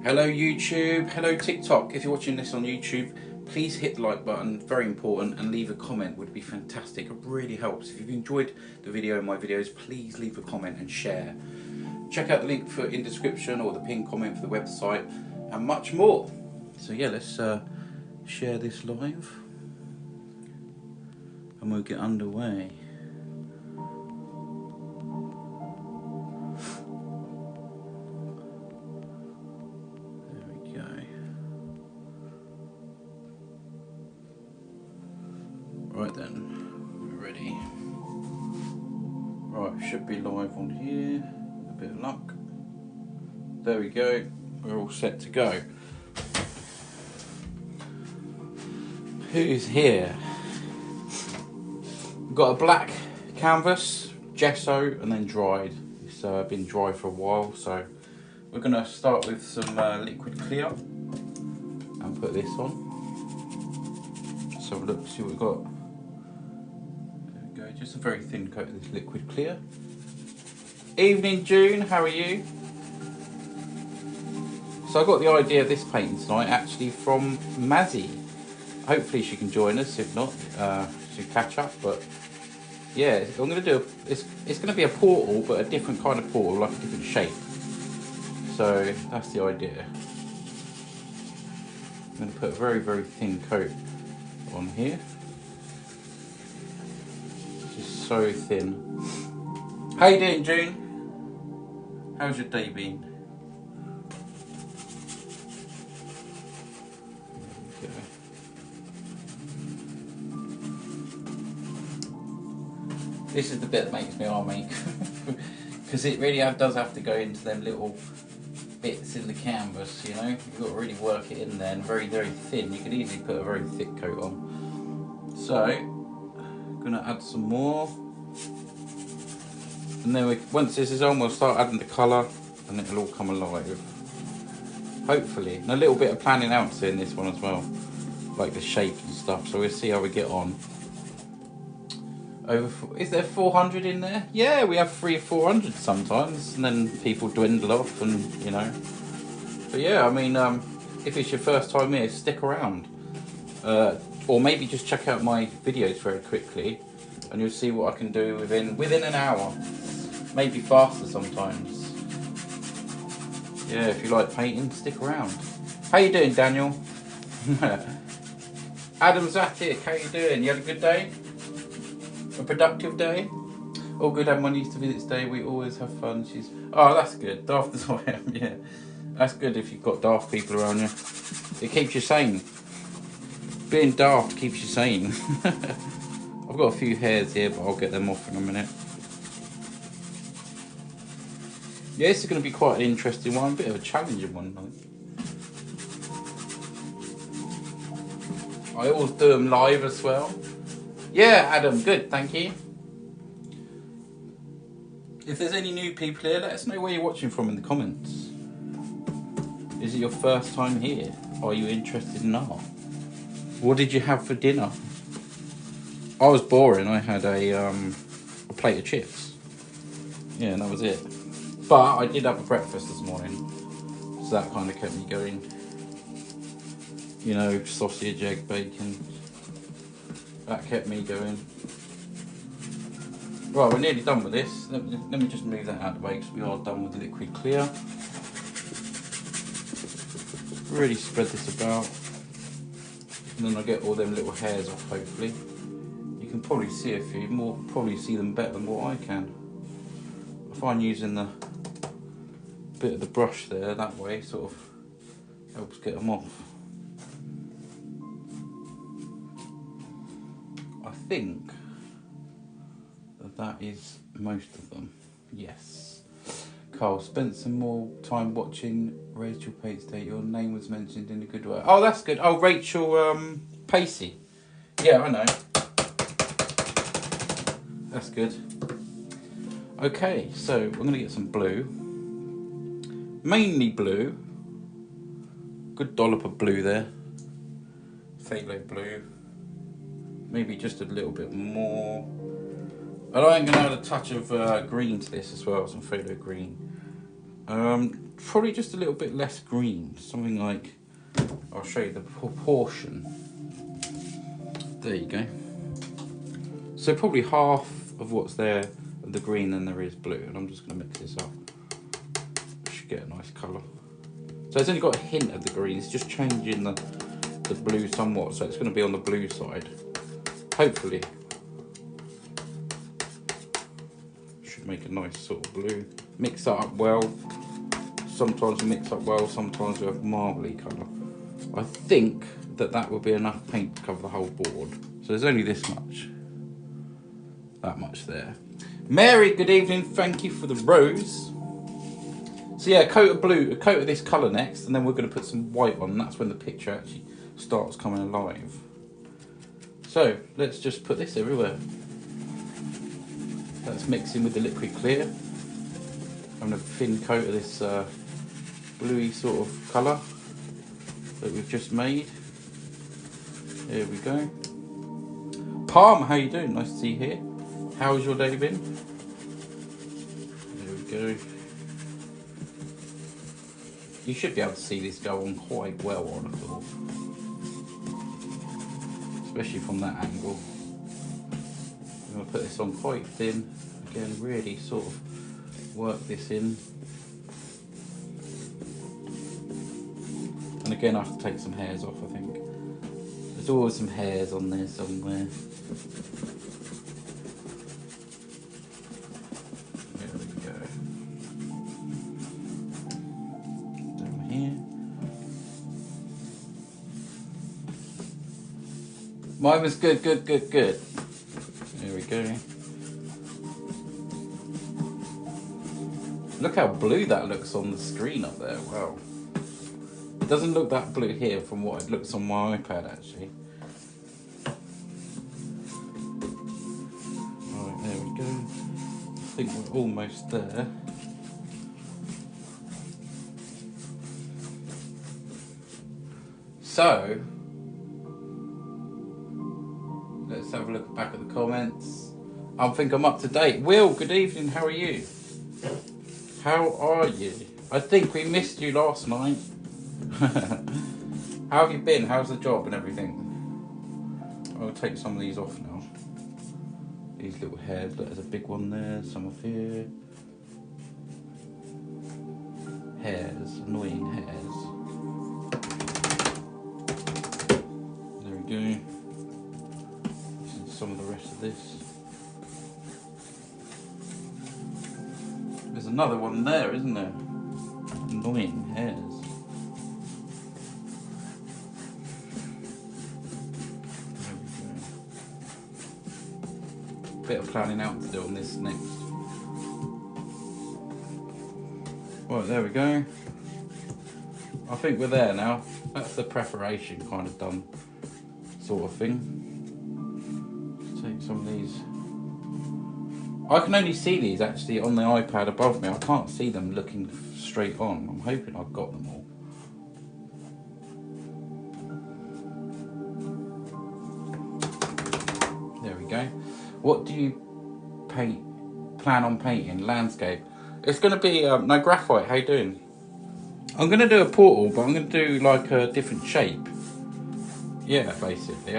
Hello YouTube, hello TikTok. If you're watching this on YouTube, please hit the like button, very important, and leave a comment, would be fantastic. It really helps. If you've enjoyed the video and my videos, please leave a comment and share. Check out the link in the description or the pinned comment for the website and much more. So yeah, let's share this live and we'll get underway. Right then, we're ready. Right, should be live on here. A bit of luck. There we go. We're all set to go. Who's here? We've got a black canvas, gesso, and then dried. It's been dry for a while, so we're going to start with some liquid clear and put this on. So look, see what we've got. Just a very thin coat of this liquid clear. Evening June, how are you? So I got the idea of this painting tonight actually from Mazzy. Hopefully she can join us, if not she'll catch up. But yeah, I'm going to do it's going to be a portal, but a different kind of portal, like a different shape. So that's the idea. I'm going to put a very, very thin coat on here. So thin. How you doing, June? How's your day been? Okay. This is the bit that makes me army, because it really does have to go into them little bits in the canvas. You know, you've got to really work it in there, and very, very thin. You could easily put a very thick coat on. So. Gonna add some more, and then once this is on, we'll start adding the colour, and it'll all come alive. Hopefully, and a little bit of planning out in this one as well, like the shape and stuff. So we'll see how we get on. Is there 400 in there? Yeah, we have 300 or 400 sometimes, and then people dwindle off, and you know. But yeah, I mean, if it's your first time here, stick around. Or maybe just check out my videos very quickly and you'll see what I can do within an hour. Maybe faster sometimes. Yeah, if you like painting, stick around. How you doing, Daniel? Adam Zatic, how you doing? You had a good day? A productive day? All good, and when I used to visit today, we always have fun. Oh, that's good. Daft as I am, yeah. That's good if you've got daft people around you. It keeps you sane. Being daft keeps you sane. I've got a few hairs here, but I'll get them off in a minute. Yeah, this is going to be quite an interesting one, a bit of a challenging one, I think. I always do them live as well. Yeah, Adam, good, thank you. If there's any new people here, let us know where you're watching from in the comments. Is it your first time here? Are you interested in art? What did you have for dinner? I was boring. I had a plate of chips. Yeah, and that was it. But I did have a breakfast this morning, so that kind of kept me going. You know, sausage, egg, bacon. That kept me going. Right, we're nearly done with this. Let me just move that out of the way because we are done with the liquid clear. Really spread this about. And then I get all them little hairs off, hopefully. You can probably see a few, probably see them better than what I can. I find using the bit of the brush there, that way, sort of helps get them off. I think that is most of them, yes. Carl, spent some more time watching Rachel Pate's Day. Your name was mentioned in a good way. Oh, that's good. Oh, Rachel Pacey. Yeah, I know. That's good. Okay, so we're going to get some blue. Mainly blue. Good dollop of blue there. Phthalo blue. Maybe just a little bit more. And I'm going to add a touch of green to this as well, some phthalo green. Probably just a little bit less green. Something like, I'll show you the proportion. There you go. So probably half of what's there of the green than there is blue, and I'm just going to mix this up. Should get a nice colour. So it's only got a hint of the green. It's just changing the blue somewhat, so it's going to be on the blue side. Hopefully. Should make a nice sort of blue. Mix that up well. Sometimes we mix up well, sometimes we have marbly colour. I think that will be enough paint to cover the whole board. So there's only this much. That much there. Mary, good evening. Thank you for the rose. So yeah, a coat of this colour next, and then we're going to put some white on, and that's when the picture actually starts coming alive. So let's just put this everywhere. That's mixing with the liquid clear. Having a thin coat of this bluey sort of colour that we've just made. There we go. Palm, how you doing? Nice to see you here. How's your day been? There we go. You should be able to see this go on quite well on a thought. Especially from that angle. I'm going to put this on quite thin. Again, really sort of work this in. And again, I have to take some hairs off, I think. There's always some hairs on there somewhere. There we go. Down here. Mine was good. There we go. Look how blue that looks on the screen up there, wow. It doesn't look that blue here from what it looks on my iPad actually. Alright, there we go. I think we're almost there. So, let's have a look back at the comments. I think I'm up to date. Will, good evening, how are you? How are you? I think we missed you last night. How have you been? How's the job and everything? I'll take some of these off now. These little hairs, look, there's a big one there, some off here. Hairs, annoying hairs. There we go. Some of the rest of this. There's another one there, isn't there? Annoying hairs. Bit of planning out to do on this next. Right, there we go. I think we're there now. That's the preparation kind of done, sort of thing. Let's take some of these. I can only see these actually on the iPad above me. I can't see them looking straight on. I'm hoping I've got them all. There we go. What do you plan on painting? Landscape. It's going to be, no, graphite, how you doing? I'm going to do a portal, but I'm going to do like a different shape. Yeah, basically.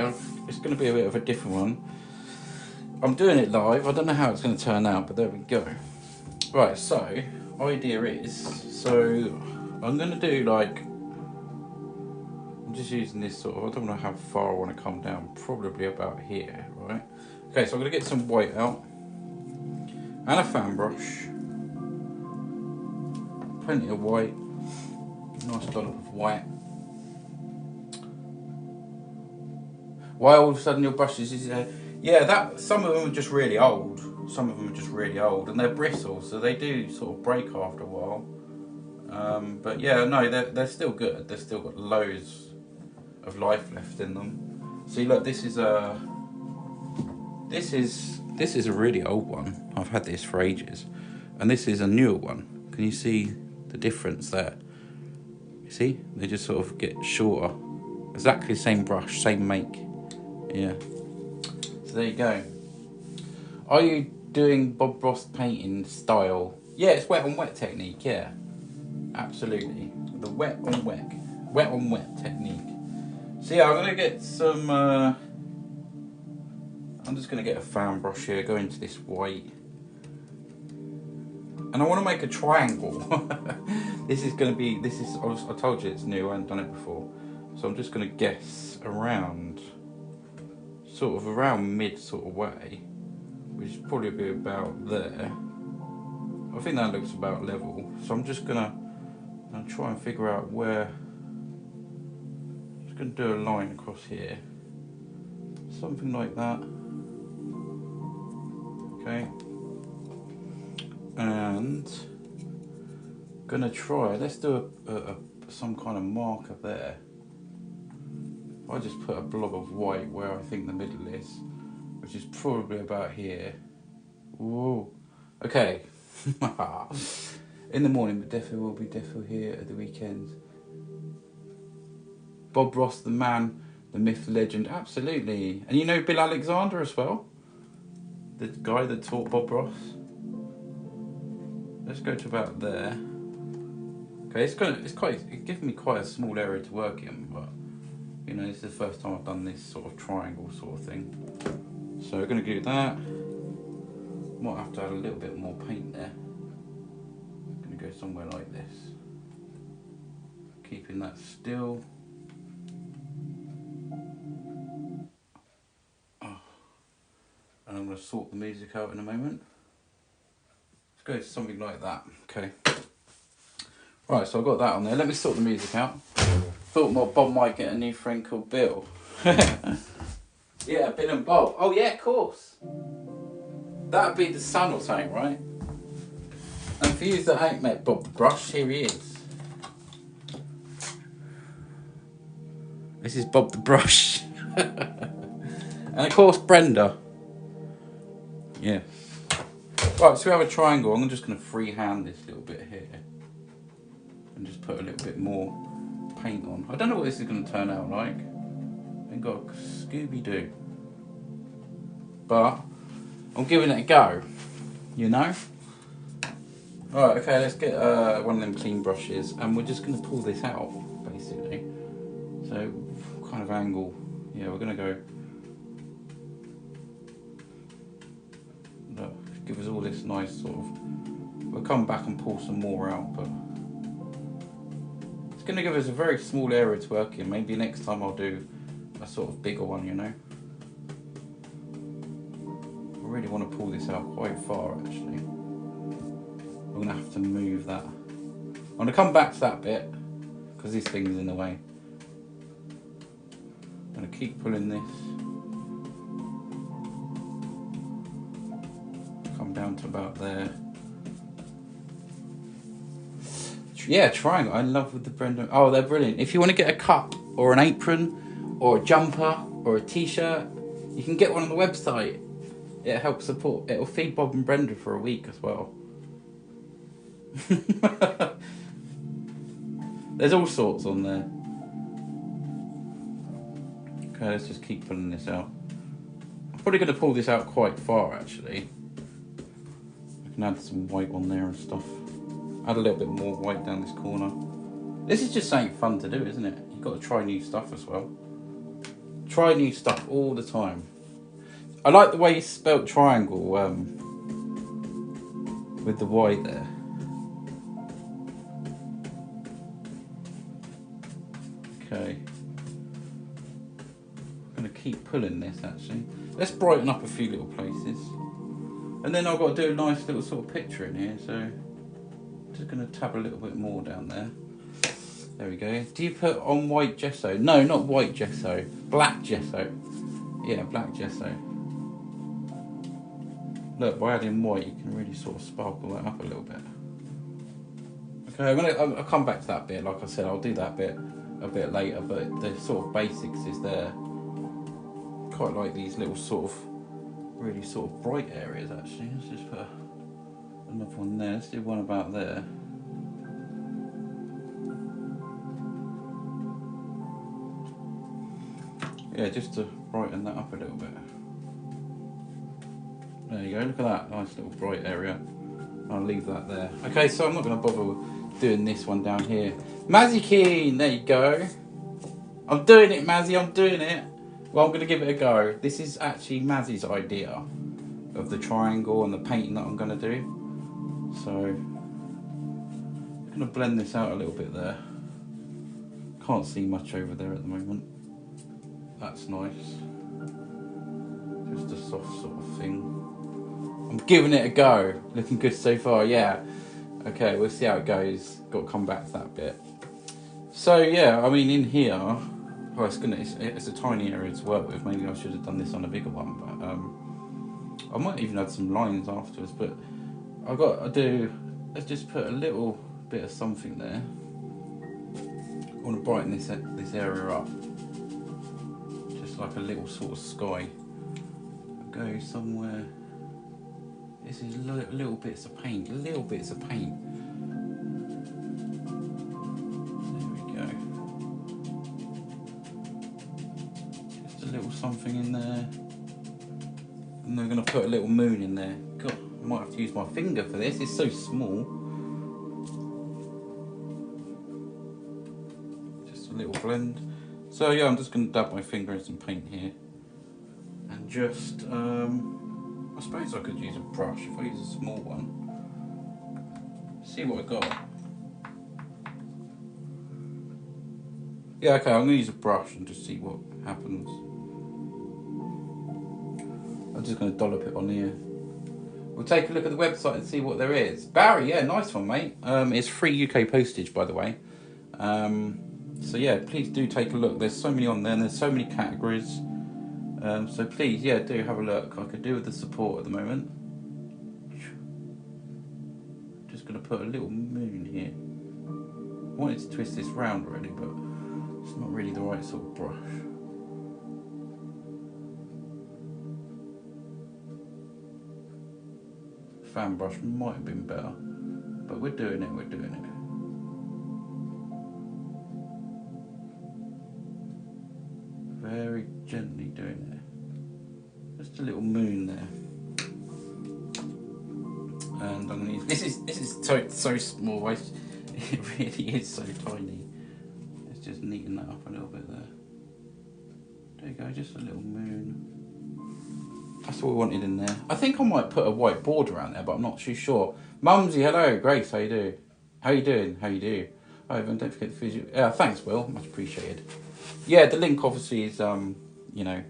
It's going to be a bit of a different one. I'm doing it live. I don't know how it's going to turn out, but there we go. Right, so, idea is, so I'm going to do like, I'm just using this sort of, I don't know how far I want to come down, probably about here, right? Okay, so I'm going to get some white out and a fan brush, plenty of white, nice dollop of white. Why all of a sudden your brushes is yeah, that some of them are just really old, some of them are just really old, and they're bristle, so they do sort of break after a while. But yeah, no, they're still good. They've still got loads of life left in them. See, look, this is a really old one. I've had this for ages, and this is a newer one. Can you see the difference there? You see, they just sort of get shorter. Exactly the same brush, same make. Yeah. So there you go. Are you doing Bob Ross painting style? Yeah, it's wet on wet technique. Yeah. Absolutely. The wet on wet technique. So yeah, I'm going to get some, I'm just going to get a fan brush here, go into this white. And I want to make a triangle. This is going to be, I told you it's new, I haven't done it before. So I'm just going to guess around, sort of around mid sort of way, which is probably be about there. I think that looks about level. So I'm just going to try and figure out where, I'm just going to do a line across here. Something like that. Okay. And gonna try, let's do some kind of marker there. I just put a blob of white where I think the middle is, which is probably about here. Whoa. Okay. In the morning, but defo will be defo here at the weekends. Bob Ross, the man, the myth, the legend, absolutely. And you know Bill Alexander as well? The guy that taught Bob Ross. Let's go to about there. Okay, it gives me quite a small area to work in, but you know, this is the first time I've done this sort of triangle sort of thing. So we're going to do that. Might have to add a little bit more paint there. I'm going to go somewhere like this. Keeping that still. Oh. And I'm going to sort the music out in a moment. Let's go to something like that. Okay. Right, so I've got that on there. Let me sort the music out. Thought Bob might get a new friend called Bill. Yeah, Bill and Bob. Oh yeah, of course. That'd be the son or something, right? And for you that ain't met Bob the Brush, here he is. This is Bob the Brush. And of course Brenda. Yes. Right, so we have a triangle. I'm just going to freehand this little bit here. And just put a little bit more paint on. I don't know what this is going to turn out like. I've got Scooby-Doo. But I'm giving it a go, you know? Alright, okay, let's get one of them clean brushes and we're just going to pull this out, basically. So, what kind of angle? Yeah, we're going to go... Look, give us all this nice sort of... We'll come back and pull some more out, but... It's going to give us a very small area to work in. Maybe next time I'll do a sort of bigger one, you know? I really want to pull this out quite far, actually. I'm going to have to move that. I'm going to come back to that bit, because this thing is in the way. I'm going to keep pulling this. Come down to about there. Yeah, triangle. I love with the Brenda. Oh, they're brilliant. If you want to get a cup or an apron or a jumper or a t-shirt, you can get one on the website. It helps support. It'll feed Bob and Brenda for a week as well. There's all sorts on there. Okay, let's just keep pulling this out. I'm probably going to pull this out quite far, actually. I can add some white on there and stuff. Add a little bit more white down this corner. This is just something fun to do, isn't it? You've got to try new stuff as well. Try new stuff all the time. I like the way you spelt triangle with the Y there. Okay. I'm going to keep pulling this, actually. Let's brighten up a few little places. And then I've got to do a nice little sort of picture in here, so... Just going to tab a little bit more down there. There we go. Do you put on white gesso? No, not white gesso. Black gesso. Yeah, black gesso. Look, by adding white, you can really sort of sparkle that up a little bit. Okay, I'll come back to that bit. Like I said, I'll do that bit a bit later, but the sort of basics is there. Quite like these little sort of, really sort of bright areas, actually. Let's just put another one there. Let's do one about there. Yeah, just to brighten that up a little bit. There you go, look at that nice little bright area. I'll leave that there. Okay, so I'm not going to bother doing this one down here. Mazzy Keen, there you go. I'm doing it, Mazzy, I'm doing it. Well, I'm going to give it a go. This is actually Mazzy's idea of the triangle and the painting that I'm going to do. So, I'm going to blend this out a little bit there. Can't see much over there at the moment. That's nice. Just a soft sort of thing. I'm giving it a go. Looking good so far, yeah. Okay, we'll see how it goes. Got to come back to that bit. So yeah, I mean in here, well, it's a tiny area to work with. Maybe I should have done this on a bigger one, but I might even add some lines afterwards. But I've got to do. Let's just put a little bit of something there. I want to brighten this area up, just like a little sort of sky. Go somewhere. This is little bits of paint, little bits of paint. There we go. Just a little something in there. And we're going to put a little moon in there. God, I might have to use my finger for this, it's so small. Just a little blend. So yeah, I'm just going to dab my finger in some paint here. And just, I suppose I could use a brush if I use a small one. See what I got. Yeah, okay, I'm going to use a brush and just see what happens. I'm just going to dollop it on here. We'll take a look at the website and see what there is. Barry, yeah, nice one, mate. It's free UK postage, by the way. So yeah, please do take a look. There's so many on there and there's so many categories. So please, yeah, do have a look. I could do with the support at the moment. Just going to put a little moon here. I wanted to twist this round really, but it's not really the right sort of brush. Fan brush might have been better, but we're doing it, we're doing it. Very gently doing it. Just a little moon there. And I'm gonna use, this is so small, it really is so tiny. Let's just neaten that up a little bit there. There you go, just a little moon. That's what we wanted in there. I think I might put a white border around there, but I'm not too sure. Mumsy, hello, Grace, how you do? How you doing? How you do? Oh, and don't forget the visual. Yeah, thanks, Will, much appreciated. Yeah, the link obviously is you know,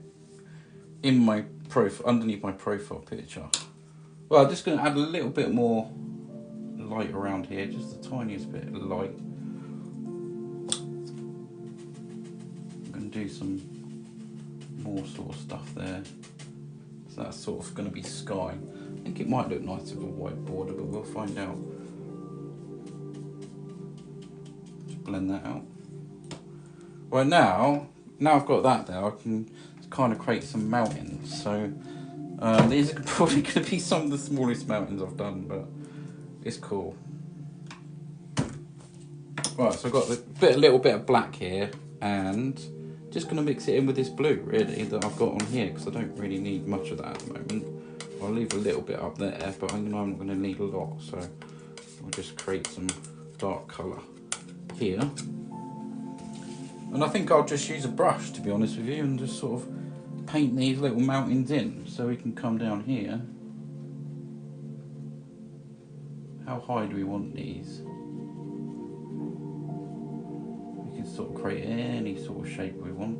in my profile, underneath my profile picture. Well, I'm just going to add a little bit more light around here, just the tiniest bit of light. I'm going to do some more sort of stuff there. So that's sort of going to be sky. I think it might look nice with a white border, but we'll find out. Just blend that out. Right now I've got that there, I can kind of create some mountains. So these are probably going to be some of the smallest mountains I've done, but it's cool. Right, so I've got a little bit of black here, and just going to mix it in with this blue, really, that I've got on here, because I don't really need much of that at the moment. I'll leave a little bit up there, but I know I'm not going to need a lot, so I'll just create some dark colour here. And I think I'll just use a brush, to be honest with you, and just sort of paint these little mountains in, so we can come down here. How high do we want these? We can sort of create any sort of shape we want.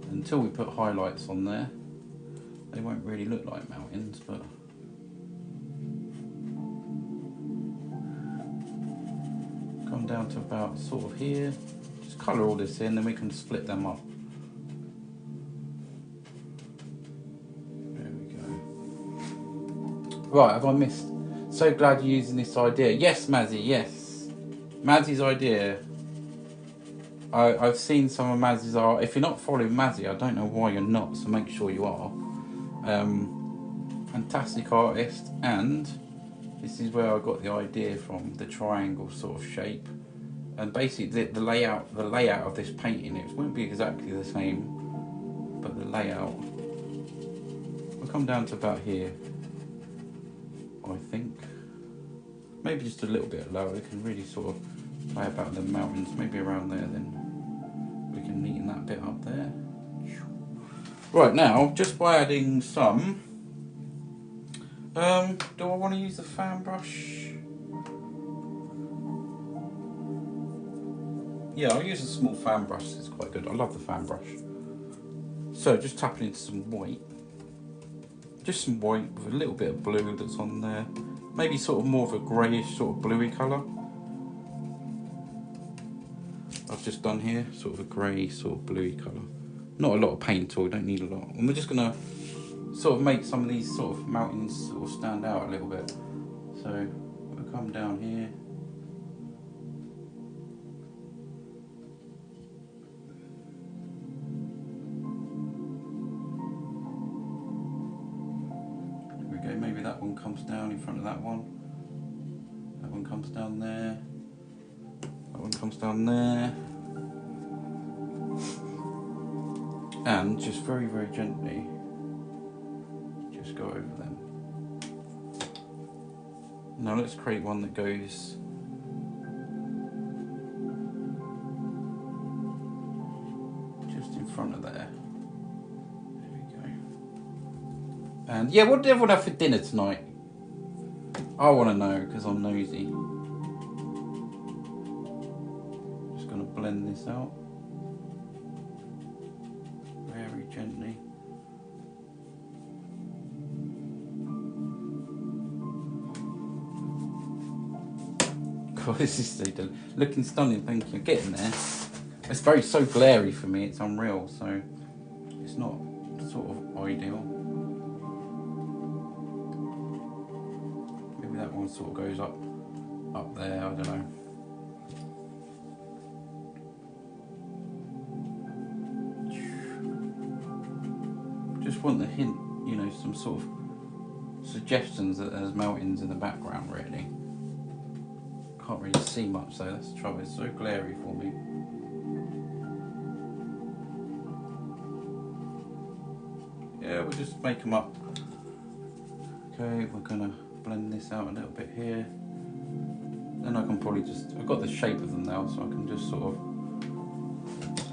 Until we put highlights on there, they won't really look like mountains, but come down to about sort of here. Just colour all this in, then we can split them up. There we go. Right, have I missed? So glad you're using this idea. Yes, Mazzy, yes. Mazzy's idea. I've seen some of Mazzy's art. If you're not following Mazzy, I don't know why you're not, so make sure you are. Fantastic artist, and this is where I got the idea from, the triangle sort of shape. And basically the layout of this painting, it won't be exactly the same, but the layout, we'll come down to about here, I think. maybe just a little bit lower. We can really sort of play about the mountains, maybe around there, then we can neaten that bit up there. Right, now, just by adding some, do I want to use the fan brush? Yeah, I'll use a small fan brush, it's quite good. I love the fan brush. So just tapping into some white. Just some white with a little bit of blue that's on there. Maybe sort of more of a greyish sort of bluey colour. I've just done here, sort of a grey sort of bluey colour. Not a lot of paint at all, don't need a lot. And we're just gonna sort of make some of these sort of mountains sort of stand out a little bit. So we'll come down here. There we go, maybe that one comes down in front of that one. That one comes down there. That one comes down there. And just very, very gently, just go over them. Now let's create one that goes just in front of there. There we go. And yeah, what did everyone have for dinner tonight? I want to know because I'm nosy. Just going to blend this out. Very gently. God, this is looking stunning, thank you. Getting there. It's so glary for me, it's unreal, so it's not sort of ideal. Maybe that one sort of goes up there, I don't know. Just want the hint, you know, some sort of suggestions that there's mountains in the background, really. Can't really see much though, that's the trouble, it's so glary for me. Yeah, we'll just make them up. Okay, we're gonna blend this out a little bit here. Then I can probably I've got the shape of them now, so I can just sort of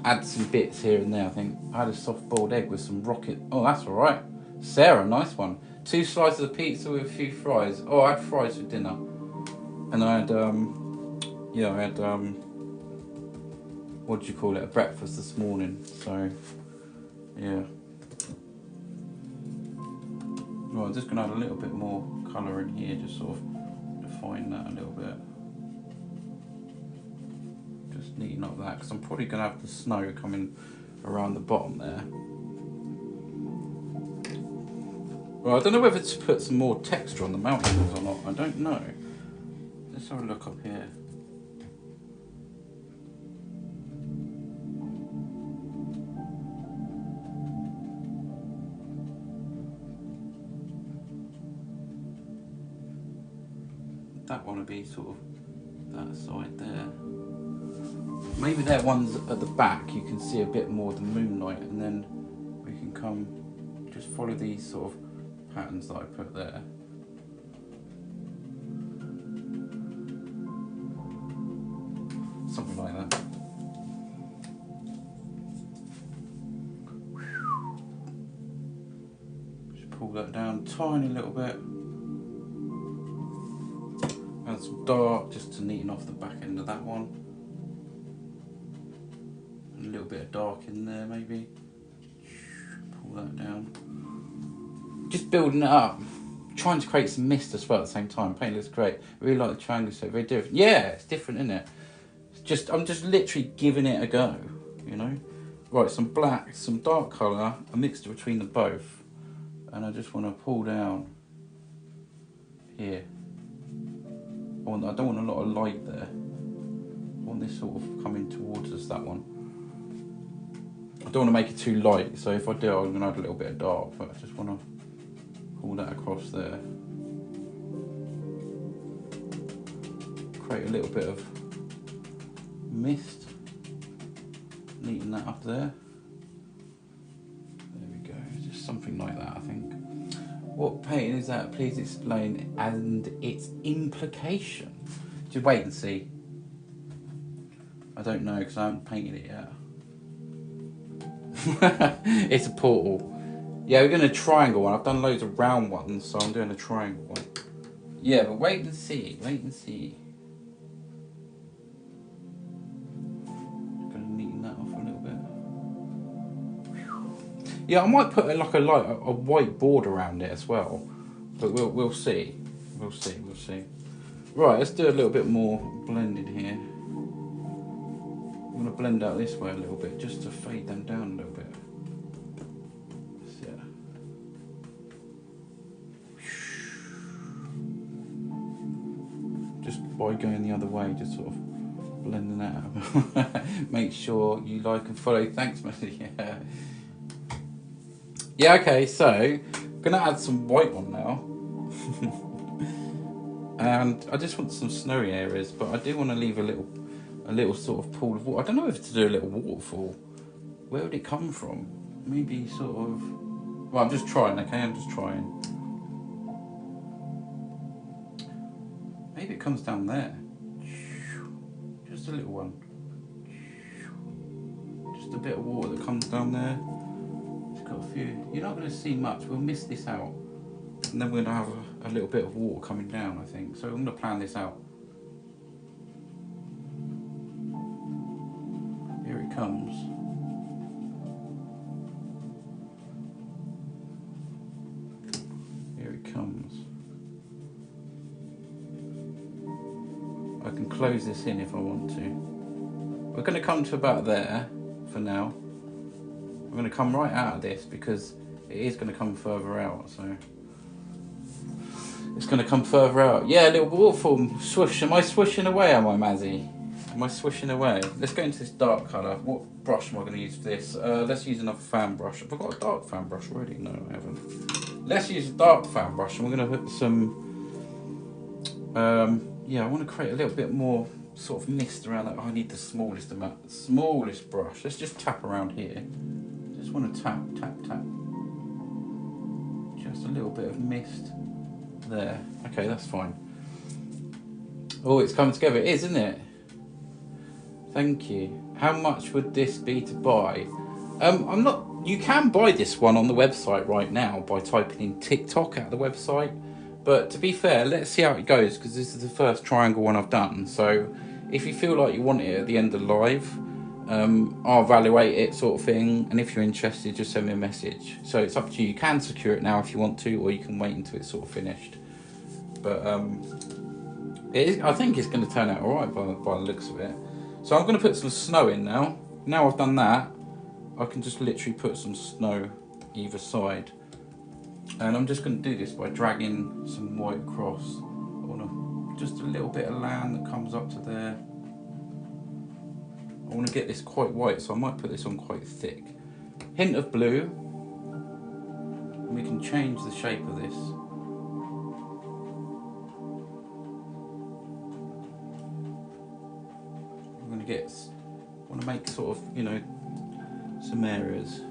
add some bits here and there. I think I had a soft boiled egg with some rocket. Oh, that's all right. Sarah, nice one. 2 slices of pizza with a few fries. Oh, I had fries for dinner. And I had, what do you call it? A breakfast this morning. So, yeah. Well, I'm just going to add a little bit more colour in here, just sort of define that a little bit. Just neaten up that, because I'm probably going to have the snow coming around the bottom there. Well, I don't know whether to put some more texture on the mountains or not, I don't know. Let's have a look up here. That one would be sort of that side there. Maybe that one's at the back, you can see a bit more of the moonlight, and then we can come, just follow these sort of patterns that I put there. Something like that. Just pull that down a tiny little bit. Add some dark just to neaten off the back end of that one. And a little bit of dark in there maybe. Pull that down. Just building it up. Trying to create some mist as well at the same time. Paint looks great. I really like the triangle shape, very different. Yeah, it's different, isn't it? I'm just literally giving it a go, you know. Right, some black, some dark colour, a mixture between the both, and I just want to pull down here. I don't want a lot of light there. I want this sort of coming towards us, that one. I don't want to make it too light, so if I do, I'm going to add a little bit of dark, but I just want to pull that across there. Create a little bit of mist, neaten that up there. There we go, just something like that, I think. What painting is that? Please explain and its implication. Just wait and see. I don't know because I haven't painted it yet. It's a portal. Yeah, we're doing a triangle one. I've done loads of round ones, so I'm doing a triangle one. Yeah, but wait and see. Wait and see. Gonna neaten that off a little bit. Yeah, I might put a white board around it as well, but we'll see. We'll see. Right, let's do a little bit more blending here. I'm gonna blend out this way a little bit just to fade them down a little bit. Yeah. Just by going the other way, just sort of blending that out. Make sure you like and follow. Thanks, Matty. Yeah. Yeah, okay, so I'm gonna add some white on now. And I just want some snowy areas, but I do want to leave a little sort of pool of water. I don't know if to do a little waterfall. Where would it come from? Maybe sort of... Well, I'm just trying, okay? I'm just trying. Maybe it comes down there. Just a little one. Just a bit of water that comes down there. It's got a few. You're not going to see much. We'll miss this out. And then we're going to have a little bit of water coming down, I think. So I'm going to plan this out. Here it comes. Here it comes. I can close this in if I want to. We're going to come to about there for now. I'm going to come right out of this because it is going to come further out. So it's going to come further out. Yeah, a little waterfall. Swoosh. Am I swooshing away, am I, Mazzy? Am I swooshing away? Let's go into this dark colour. What brush am I going to use for this? Let's use another fan brush. Have I got a dark fan brush already? No, I haven't. Let's use a dark fan brush, and we're going to put some... yeah, I want to create a little bit more sort of mist around that. I need the smallest brush. Let's just tap around here. Just want to tap. Just a little bit of mist there. Okay, that's fine. Oh, it's coming together. It is, isn't it? Thank you. How much would this be to buy? I'm not... You can buy this one on the website right now by typing in TikTok at the website. But to be fair, let's see how it goes, because this is the first triangle one I've done. So if you feel like you want it at the end of live, I'll evaluate it sort of thing. And if you're interested, just send me a message. So it's up to you. You can secure it now if you want to, or you can wait until it's sort of finished. But I think it's going to turn out all right by the looks of it. So I'm going to put some snow in now. Now I've done that, I can just literally put some snow either side. And I'm just going to do this by dragging some white across on just a little bit of land that comes up to there. I want to get this quite white, so I might put this on quite thick. Hint of blue. And we can change the shape of this. I'm going to I want to make sort of, you know, some areas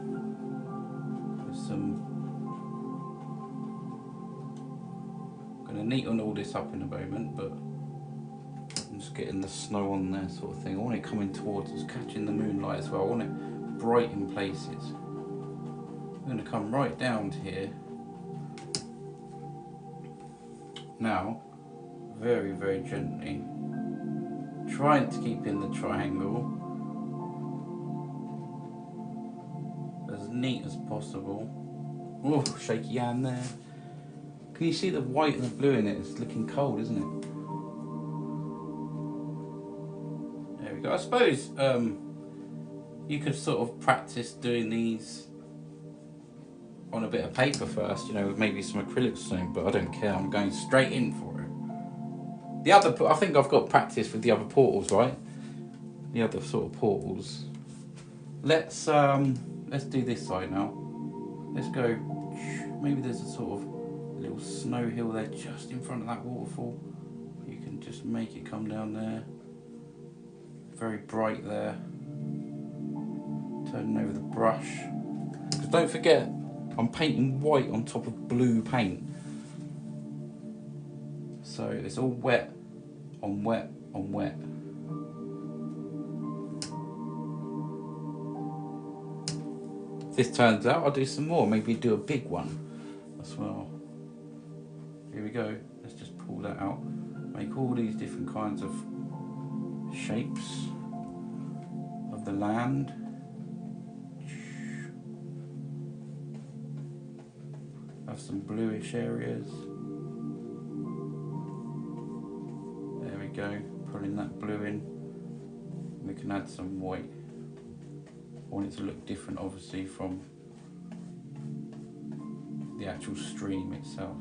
with some... I'm going to neaten all this up in a moment, but I'm just getting the snow on there sort of thing. I want it coming towards us, catching the moonlight as well. I want it bright in places. I'm going to come right down to here. Now, very, very gently, trying to keep in the triangle as neat as possible. Oh, shaky hand there. Can you see the white and the blue in it? It's looking cold, isn't it? There we go. I suppose you could sort of practice doing these on a bit of paper first, you know, with maybe some acrylics or something, but I don't care. I'm going straight in for it. The other, I think I've got practice with the other portals, right? The other sort of portals. Let's do this side now. Let's go. Maybe there's a sort of little snow hill there just in front of that waterfall. You can just make it come down there. Very bright there. Turning over the brush. Because don't forget, I'm painting white on top of blue paint. So it's all wet on wet on wet. If this turns out, I'll do some more. Maybe do a big one as well. Here we go. Let's just pull that out. Make all these different kinds of shapes of the land. Have some bluish areas. There we go. Pulling that blue in. We can add some white. I want it to look different, obviously, from the actual stream itself.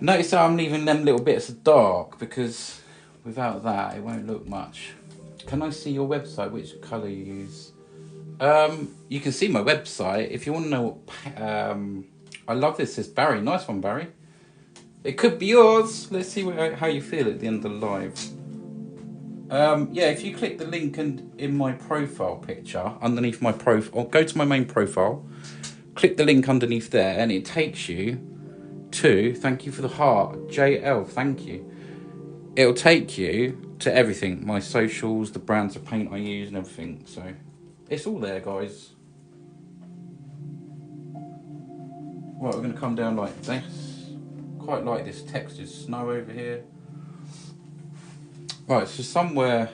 Notice how I'm leaving them little bits of dark, because without that it won't look much. Can I see your website, which colour you use? You can see my website if you want to know what I love this. Says Barry. Nice one, Barry. It could be yours. Let's see how you feel at the end of the live. Yeah, if you click the link in my profile picture underneath my profile, or go to my main profile, click the link underneath there, and it takes you to, thank you for the heart, JL, thank you. It'll take you to everything, my socials, the brands of paint I use and everything. So it's all there, guys. Right, we're going to come down like this. Quite like this textured snow over here. Right, so somewhere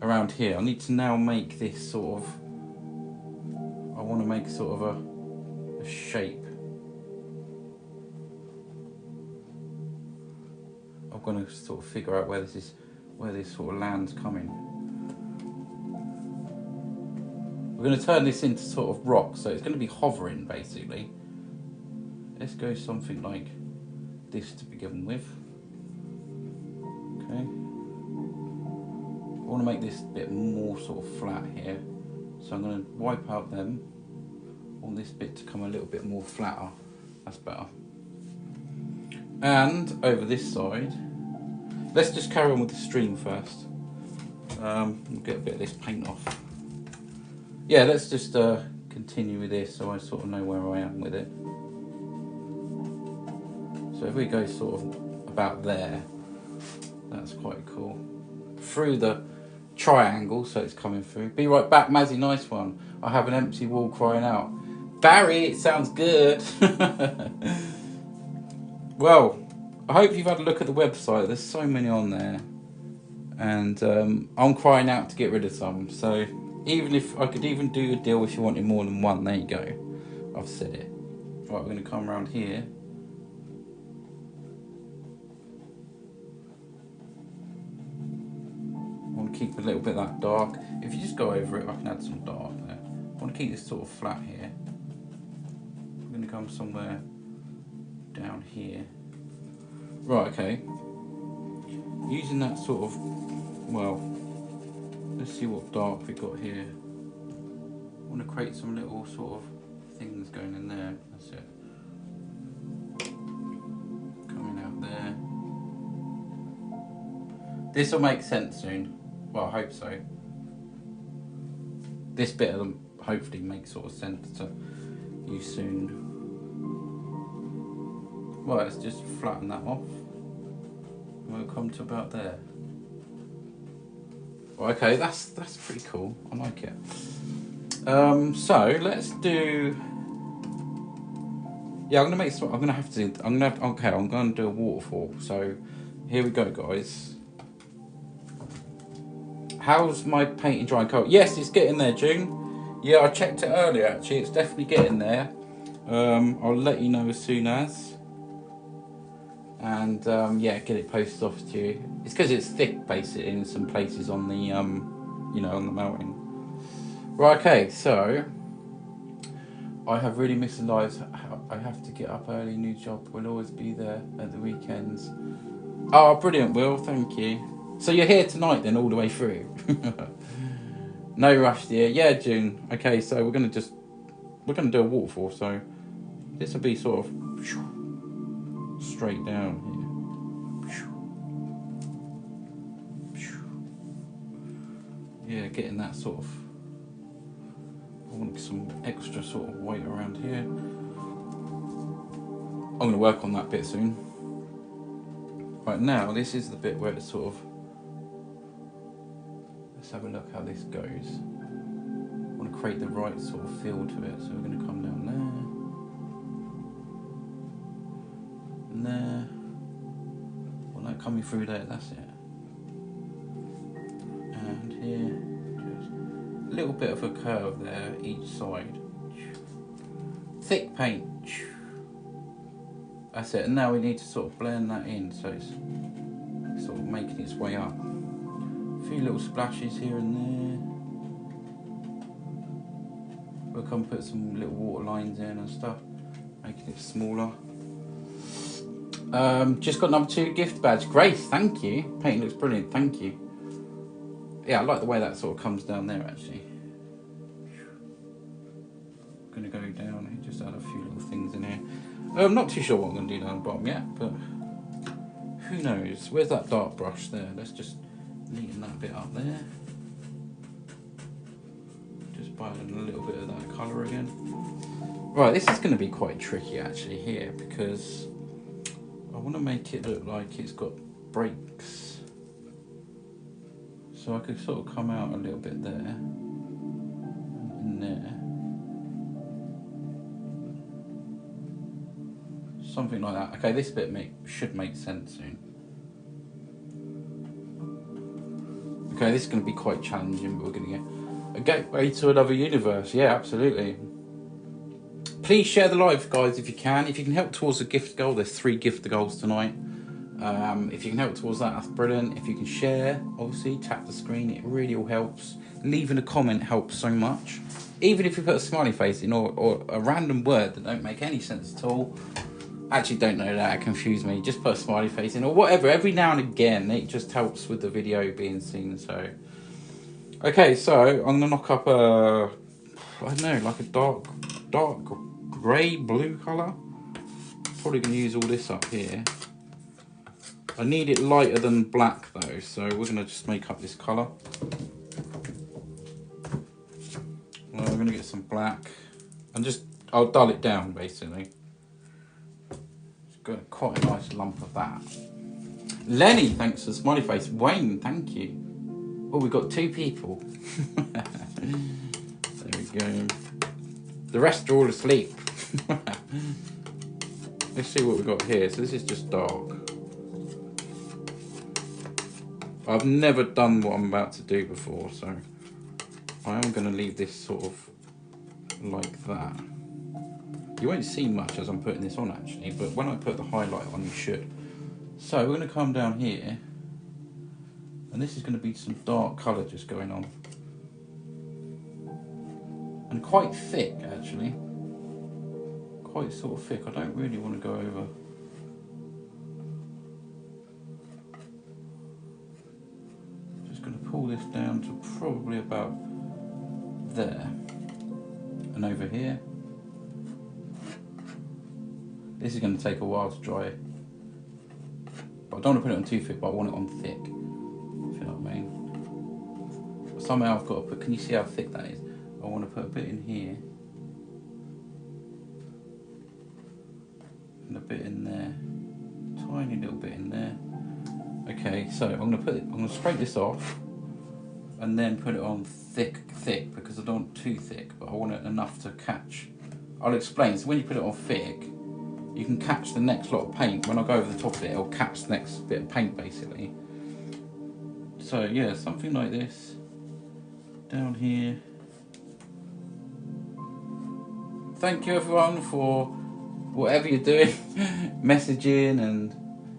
around here, I need to now make this sort of, I want to make sort of a shape. I'm going to sort of figure out where this sort of land's coming. We're going to turn this into sort of rock, so it's going to be hovering basically. Let's go something like this to begin with. Okay. I want to make this a bit more sort of flat here, so I'm going to wipe out them. I want this bit to come a little bit more flatter. That's better. And over this side, let's just carry on with the stream first. We'll get a bit of this paint off. Yeah, let's just continue with this so I sort of know where I am with it. So if we go sort of about there, that's quite cool. Through the triangle, so it's coming through. Be right back, Mazzy, nice one. I have an empty wall crying out. Barry, it sounds good. Well, I hope you've had a look at the website. There's so many on there. And I'm crying out to get rid of some. So even if I could even do a deal if you wanted more than one, there you go. I've said it. Right, we're going to come around here. I want to keep a little bit of that dark. If you just go over it, I can add some dark there. I want to keep this sort of flat here. I'm going to come somewhere down here. Right, okay. Using that sort of, well, let's see what dark we got here. I want to create some little sort of things going in there. That's it. Coming out there. This will make sense soon. Well, I hope so. This bit of them hopefully makes sort of sense to you soon. Well, let's just flatten that off. We'll come to about there. Well, okay, that's pretty cool. I like it. So let's do. Yeah, I'm gonna make some. I'm gonna have to. Okay, I'm gonna do a waterfall. So here we go, guys. How's my painting drying cold? Yes, it's getting there, June. Yeah, I checked it earlier. Actually, it's definitely getting there. I'll let you know as soon as. And yeah, get it posted off to you. It's because it's thick, basically, in some places on the, you know, on the mountain. Right, okay, so I have really missed the lives. I have to get up early. New job will always be there at the weekends. Oh, brilliant, Will. Thank you. So you're here tonight, then, all the way through. No rush, dear. Yeah, June. Okay, so we're gonna do a waterfall. So this will be sort of straight down here. Yeah, getting that sort of. I want some extra sort of weight around here. I'm going to work on that bit soon. Right now, this is the bit where it's sort of... Let's have a look how this goes. I want to create the right sort of feel to it, so we're going to come down there. And there. Want that coming through there, that's it. And here, just a little bit of a curve there, each side. Thick paint. That's it, and now we need to sort of blend that in so it's sort of making its way up. A few little splashes here and there. We'll come put some little water lines in and stuff, making it smaller. Just got number 2 gift badge. Grace, thank you. Painting looks brilliant, thank you. Yeah, I like the way that sort of comes down there actually. I'm gonna go down and just add a few little things in here. I'm not too sure what I'm going to do down the bottom yet, but who knows? Where's that dark brush there? Let's just neaten that bit up there. Just by adding a little bit of that colour again. Right, this is going to be quite tricky actually here because I want to make it look like it's got breaks. So I could sort of come out a little bit there and there. Something like that. Okay, this bit should make sense soon. Okay, this is going to be quite challenging, but we're going to get a gateway to another universe. Yeah, absolutely. Please share the live, guys, if you can. If you can help towards a gift goal, there's 3 gift goals tonight. If you can help towards that, that's brilliant. If you can share, obviously, tap the screen. It really all helps. Leaving a comment helps so much. Even if you put a smiley face in or a random word that don't make any sense at all. Actually don't know that, it confused me. Just put a smiley face in or whatever. Every now and again, it just helps with the video being seen. So, okay, so I'm gonna knock up a, I don't know, like a dark grey blue colour. Probably gonna use all this up here. I need it lighter than black though, so we're gonna just make up this colour. Well, we're gonna get some black and I'll dull it down basically. Got quite a nice lump of that. Lenny, thanks for the smiley face. Wayne, thank you. Oh, we've got 2 people. There we go. The rest are all asleep. Let's see what we've got here. So this is just dark. I've never done what I'm about to do before, so I am going to leave this sort of like that. You won't see much as I'm putting this on actually, but when I put the highlight on you should. So we're going to come down here and this is going to be some dark colour just going on. And quite thick actually. Quite sort of thick. I don't really want to go over. Just going to pull this down to probably about there. And over here. This is going to take a while to dry, but I don't want to put it on too thick, but I want it on thick, if you know what I mean. Somehow I've got to put, can you see how thick that is? I want to put a bit in here, and a bit in there, tiny little bit in there. Okay, so I'm going to scrape this off, and then put it on thick, because I don't want too thick, but I want it enough to catch. I'll explain, so when you put it on thick, you can catch the next lot of paint. When I go over the top of it, it'll catch the next bit of paint basically. So yeah, something like this. Down here. Thank you everyone for whatever you're doing. Messaging and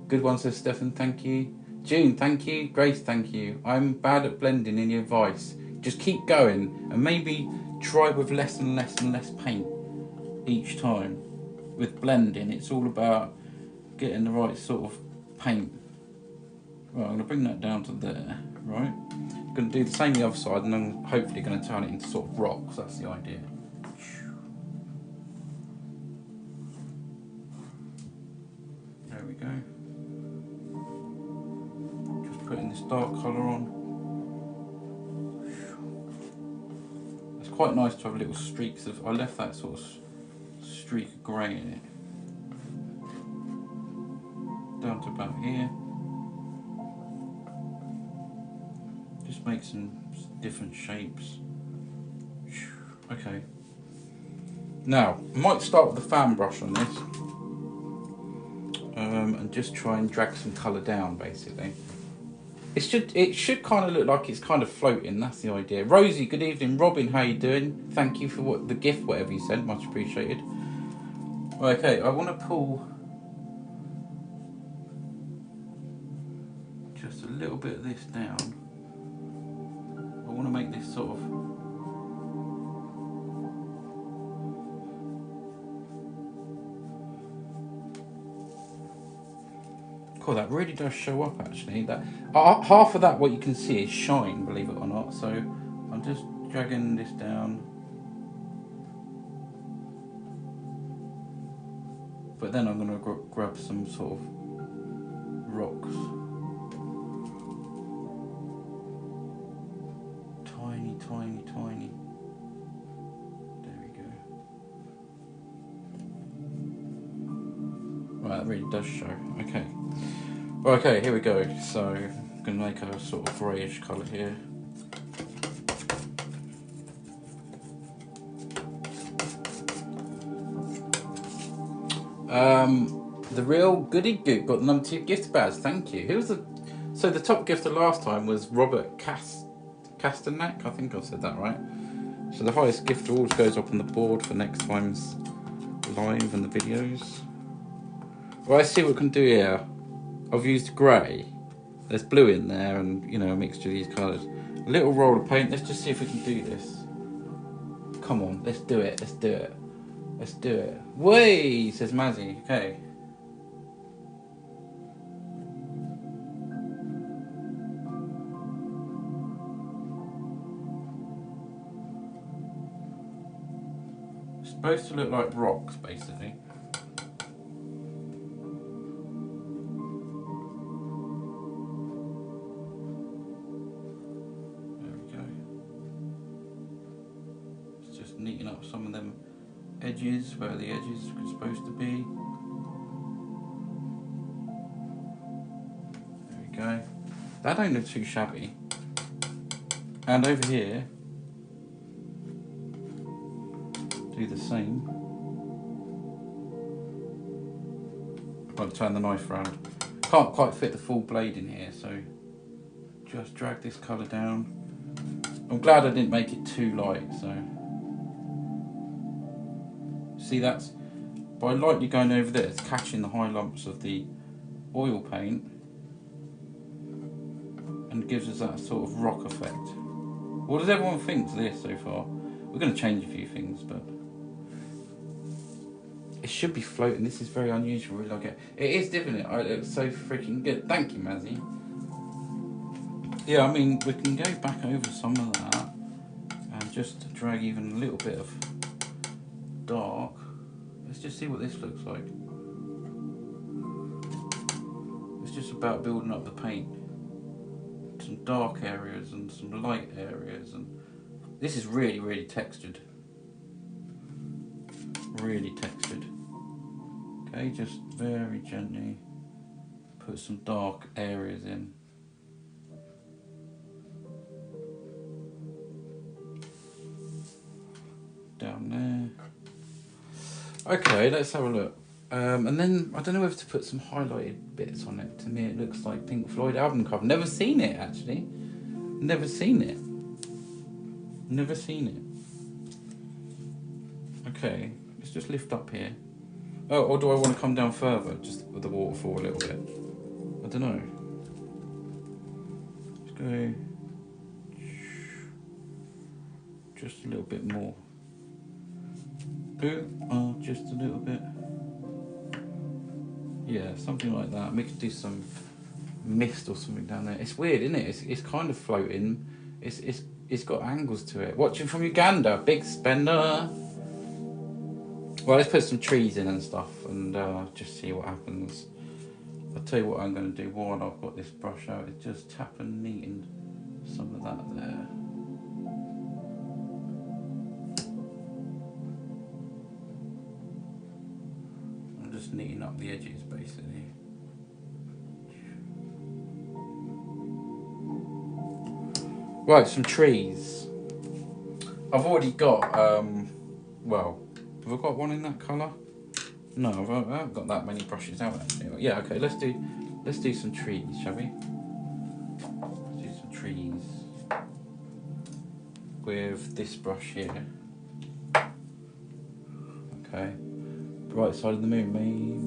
good one, says Stefan, thank you. June, thank you. Grace, thank you. I'm bad at blending in your advice. Just keep going and maybe try with less and less and less paint each time. With blending, it's all about getting the right sort of paint. Right, I'm going to bring that down to there, right? I'm going to do the same the other side and I'm hopefully going to turn it into sort of rocks, that's the idea. There we go. Just putting this dark colour on. quite nice to have little streaks of, I left that sort of streak of grey in it. Down to about here. Just make some different shapes. Okay. Now, I might start with the fan brush on this. And just try and drag some colour down, basically. It should kind of look like it's kind of floating. That's the idea. Rosie, good evening. Robin, how you doing? Thank you for the gift, whatever you sent. Much appreciated. Okay, I want to pull just a little bit of this down. I want to make this sort of. Cool, that really does show up actually. That half of that, what you can see is shine, believe it or not. So I'm just dragging this down, but then I'm going to grab some sort of rocks, tiny, tiny, tiny. There we go. Right, that really does show. Okay. Okay, here we go. So I'm going to make a sort of greyish colour here. The real goody goot got the number 2 gift badge. Thank you. Who was the? So the top gifter last time was Robert Castanak. I think I've said that right. So the highest gift always goes up on the board for next time's live and the videos. Well, I see what we can do here. I've used grey. There's blue in there, and you know, a mixture of these colours. A little roll of paint. Let's just see if we can do this. Come on, let's do it. Let's do it. Let's do it. Way, says Mazzy. Okay. It's supposed to look like rocks, basically. Neaten up some of them edges where the edges are supposed to be. There we go. That don't look too shabby. And over here, do the same. I'll turn the knife around. Can't quite fit the full blade in here, so just drag this colour down. I'm glad I didn't make it too light, so. See, that's by lightly going over there, it's catching the high lumps of the oil paint and gives us that sort of rock effect. What does everyone think to this so far? We're going to change a few things, but it should be floating. This is very unusual, really like it. It is different. It looks so freaking good. Thank you, Mazzy. Yeah, I mean, we can go back over some of that and just drag even a little bit of dark. Let's just see what this looks like. It's just about building up the paint. Some dark areas and some light areas, and this is really, really textured. Really textured. Okay, just very gently put some dark areas in. Down there. Okay, let's have a look. And then I don't know whether to put some highlighted bits on it. To me, it looks like Pink Floyd album cover. Never seen it actually. Never seen it. Never seen it. Okay, let's just lift up here. Oh, or do I want to come down further, just with the waterfall a little bit? I don't know. Let's go just a little bit more. Just a little bit. Yeah, something like that. We could do some mist or something down there. It's weird, isn't it? It's kind of floating. It's got angles to it. Watching from Uganda, big spender. Well, let's put some trees in and stuff, and just see what happens. I'll tell you what I'm going to do while I've got this brush out. Is just tap and neaten some of that there. just neaten up the edges basically. Right, some trees. I've already got, well, have I got one in that colour? No, I haven't got that many brushes out actually. Yeah, okay, let's do some trees, shall we? Let's do some trees with this brush here. Okay, right side of the moon, maybe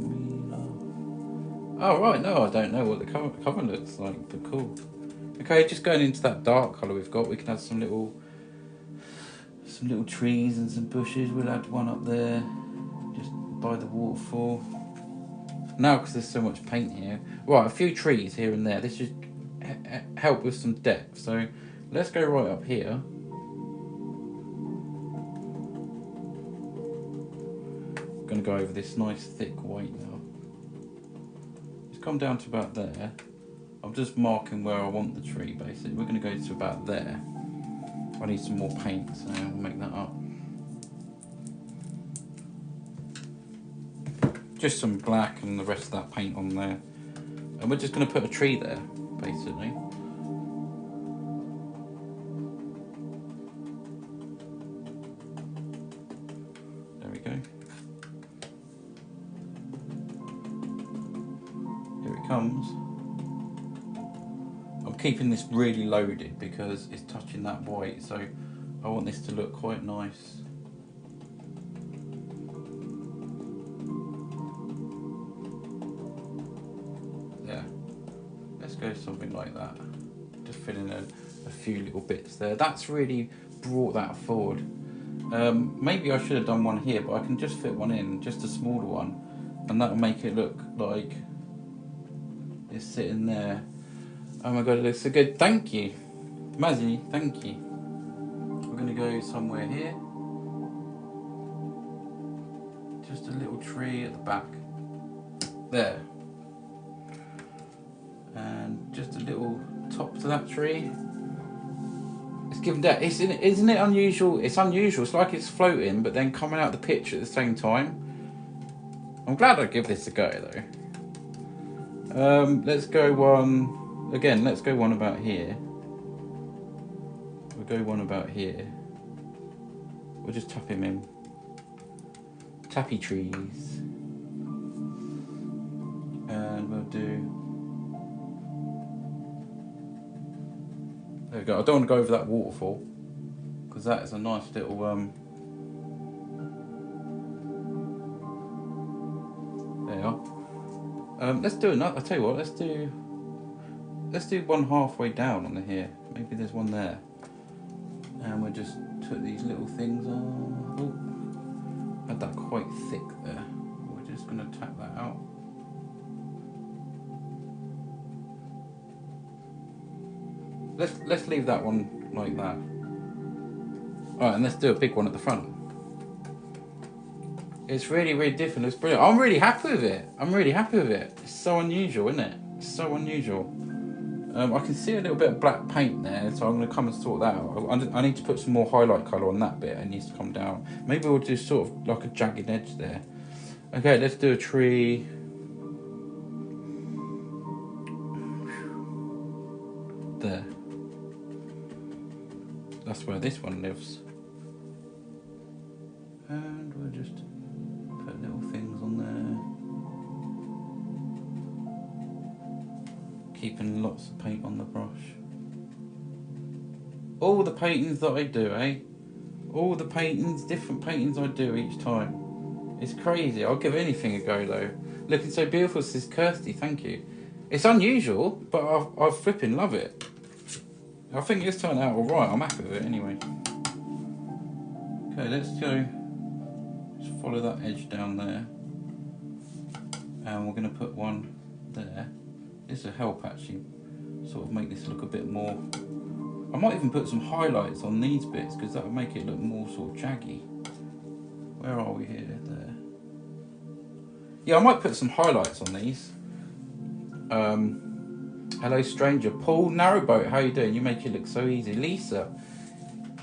no. Oh right, no, I don't know what the cover looks like, but cool. Okay, just going into that dark colour we've got, we can add some little trees and some bushes. We'll add one up there, just by the waterfall. Now, because there's so much paint here. Right, a few trees here and there. This should help with some depth. So let's go right up here. I'm going to go over this nice thick white now. Just come down to about there. I'm just marking where I want the tree basically. We're going to go to about there. I need some more paint, so I'll make that up. Just some black and the rest of that paint on there. And we're just going to put a tree there, basically. There we go. Here it comes. I'm keeping this really loaded because it's touching that white, so I want this to look quite nice. Yeah, let's go something like that. Just fill in a few little bits there. That's really brought that forward. Maybe I should have done one here, but I can just fit one in, just a smaller one, and that'll make it look like it's sitting there. Oh my god, it looks so good. Thank you, Mazzy, thank you. We're going to go somewhere here. Just a little tree at the back. There. And just a little top to that tree. It's given that. Isn't it unusual? It's unusual. It's like it's floating, but then coming out of the picture at the same time. I'm glad I give this a go, though. Let's go one... Again, let's go one about here. We'll go one about here. We'll just tap him in. Tappy trees. And we'll do... There we go. I don't want to go over that waterfall, because that is a nice little... There you are. Let's do another... I'll tell you what, let's do one halfway down on here. Maybe there's one there. And we'll just put these little things on. Oh, had that quite thick there. We're just going to tap that out. Let's leave that one like that. Alright, and let's do a big one at the front. It's really, really different. It's brilliant. I'm really happy with it. It's so unusual, isn't it? It's so unusual. I can see a little bit of black paint there, so I'm going to come and sort that out. I need to put some more highlight colour on that bit. It needs to come down. Maybe we'll do sort of like a jagged edge there. Okay, let's do a tree. There. That's where this one lives. And we'll just put little things on there. Keeping lots of paint on the brush. All the paintings that I do, eh? All the paintings, different paintings I do each time. It's crazy. I'll give anything a go though. Looking so beautiful, says Kirsty, thank you. It's unusual, but I flipping love it. I think it's turned out alright. I'm happy with it anyway. Okay, let's go. Just follow that edge down there. And we're going to put one there. This will help actually sort of make this look a bit more... I might even put some highlights on these bits because that would make it look more sort of jaggy. Where are we here? There. Yeah, I might put some highlights on these. Hello stranger. Paul Narrowboat, how you doing? You make it look so easy. Lisa,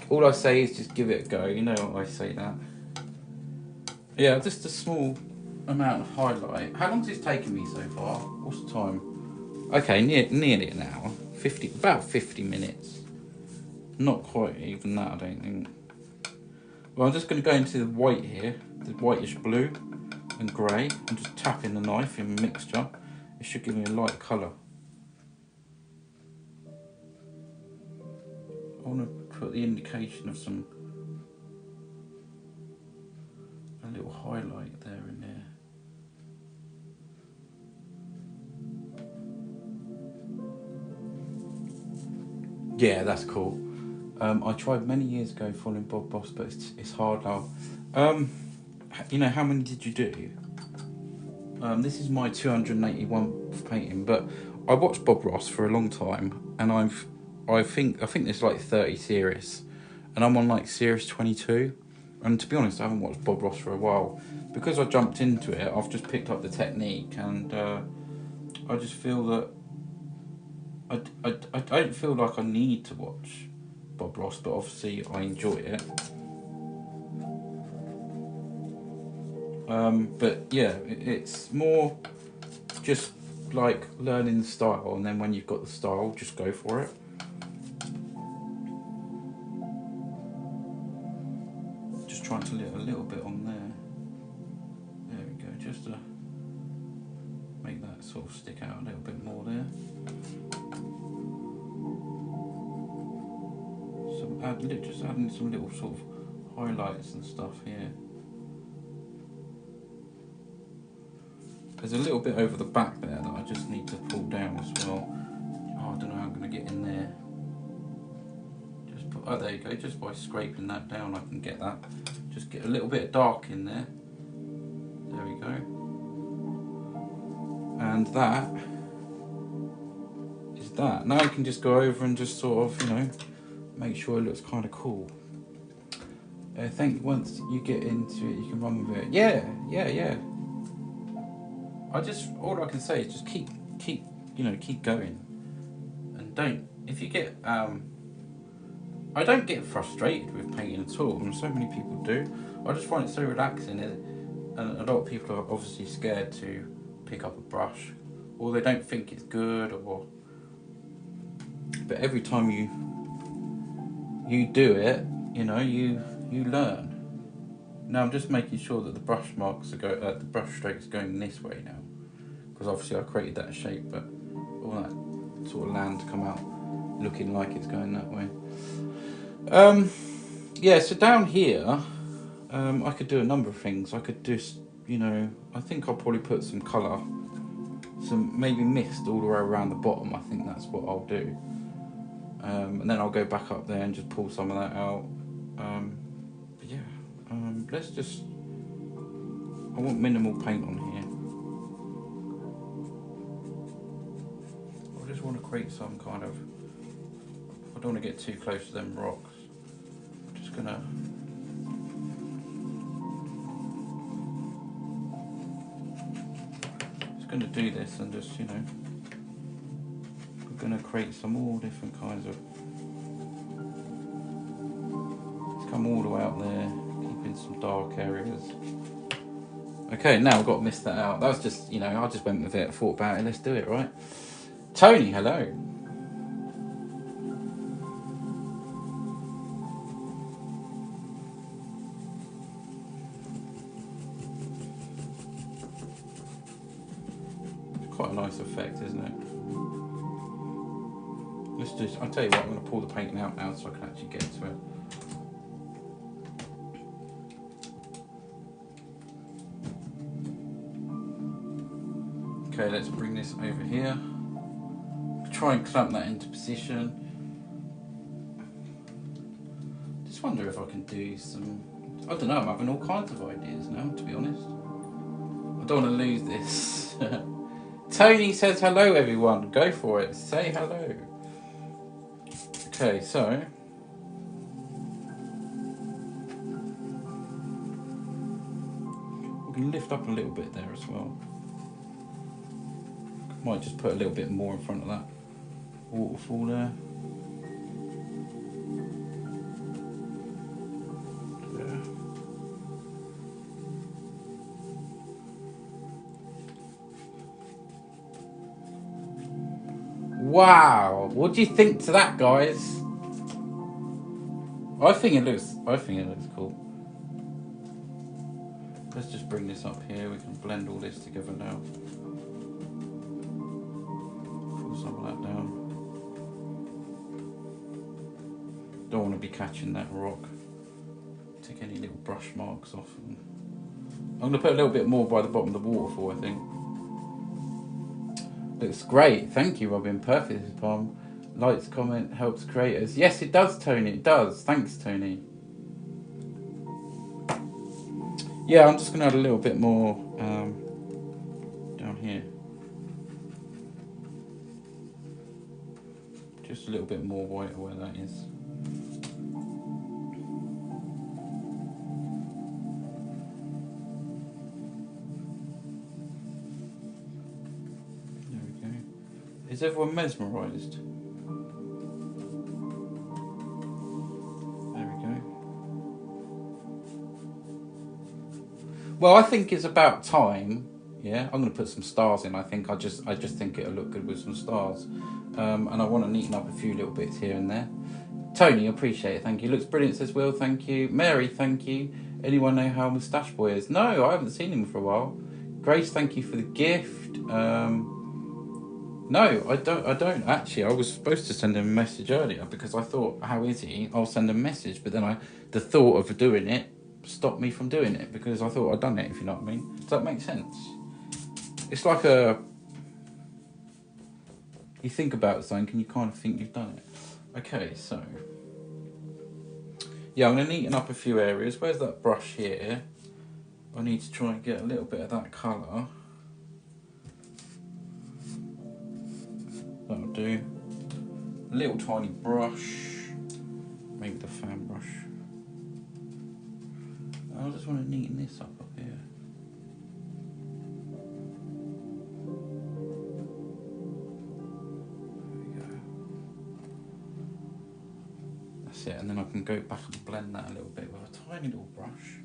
all I say is just give it a go. You know what I say that. Yeah, just a small amount of highlight. How long has this taken me so far? What's the time? Okay, nearly an hour. About 50 minutes. Not quite even that, I don't think. Well, I'm just going to go into the white here, the whitish blue and grey, and just tap in the knife in mixture. It should give me a light colour. I want to put the indication of a little highlight there and there. Yeah, that's cool. I tried many years ago following Bob Ross, but it's hard now. You know, how many did you do? This is my 281th painting, but I watched Bob Ross for a long time, and I think there's like 30 series, and I'm on like series 22. And to be honest, I haven't watched Bob Ross for a while because I jumped into it. I've just picked up the technique, and I just feel that I don't feel like I need to watch Bob Ross, but obviously I enjoy it. But yeah, it's more just like learning the style, and then when you've got the style, just go for it. Just trying to lift a little bit on there. There we go, just to make that sort of stick out a little bit more there. Just adding some little sort of highlights and stuff here. There's a little bit over the back there that I just need to pull down as well. Oh, I don't know how I'm going to get in there. Oh, there you go. Just by scraping that down, I can get that. Just get a little bit of dark in there. There we go. And that is that. Now I can just go over and just sort of, you know, make sure it looks kind of cool. I think once you get into it, you can run with it. Yeah. All I can say is just keep going, and don't. If you get, I don't get frustrated with painting at all, and so many people do. I just find it so relaxing, and a lot of people are obviously scared to pick up a brush, or they don't think it's good, or. But every time you do it, you know, you learn. Now I'm just making sure that the brush marks are the brush strokes are going this way now, because obviously I created that shape, but all that sort of land to come out looking like it's going that way. Yeah, so down here, I could do a number of things. I could just, you know, I think I'll probably put some colour, some maybe mist all the way around the bottom. I think that's what I'll do. And then I'll go back up there and just pull some of that out. But yeah, let's just, I want minimal paint on here. I just want to create some kind of, I don't want to get too close to them rocks. I'm just gonna, do this and just, you know, we're gonna create some all different kinds of, let's come all the way up there, keeping some dark areas. Okay, now I've got to miss that out. That was just, you know, I just went with it, thought about it, let's do it, right? Tony, hello. Quite a nice effect, isn't it? Let's just, I'll tell you what, I'm going to pull the painting out now so I can actually get to it. Okay, let's bring this over here. Try and clamp that into position. Just wonder if I can do some, I don't know, I'm having all kinds of ideas now, to be honest. I don't want to lose this. Tony says hello, everyone. Go for it. Say hello. Okay, so we can lift up a little bit there as well. Might just put a little bit more in front of that waterfall there. Wow, what do you think to that, guys? I think it looks cool. Let's just bring this up here. We can blend all this together now. Pull some of that down. Don't want to be catching that rock. Take any little brush marks off. I'm going to put a little bit more by the bottom of the waterfall, I think. Looks great. Thank you, Robin. Perfect, this palm. Lights comment helps creators. Yes, it does, Tony. It does. Thanks, Tony. Yeah, I'm just going to add a little bit more down here. Just a little bit more white where that is. There we go. Is everyone mesmerised? Well, I think it's about time. Yeah, I'm going to put some stars in. I just think it'll look good with some stars, and I want to neaten up a few little bits here and there. Tony, appreciate it. Thank you. Looks brilliant, says Will. Thank you. Mary, thank you. Anyone know how Moustache Boy is? No, I haven't seen him for a while. Grace, thank you for the gift. No, I don't actually. I was supposed to send him a message earlier because I thought, how is he? I'll send him a message, but then the thought of doing it stopped me from doing it because I thought I'd done it, if you know what I mean. Does that make sense? It's like you think about something and you kind of think you've done it. Okay, so yeah, I'm going to neaten up a few areas. Where's that brush here? I need to try and get a little bit of that colour. That'll do. A little tiny brush, maybe the fan brush. I just want to neaten this up here. There we go. That's it, and then I can go back and blend that a little bit with a tiny little brush.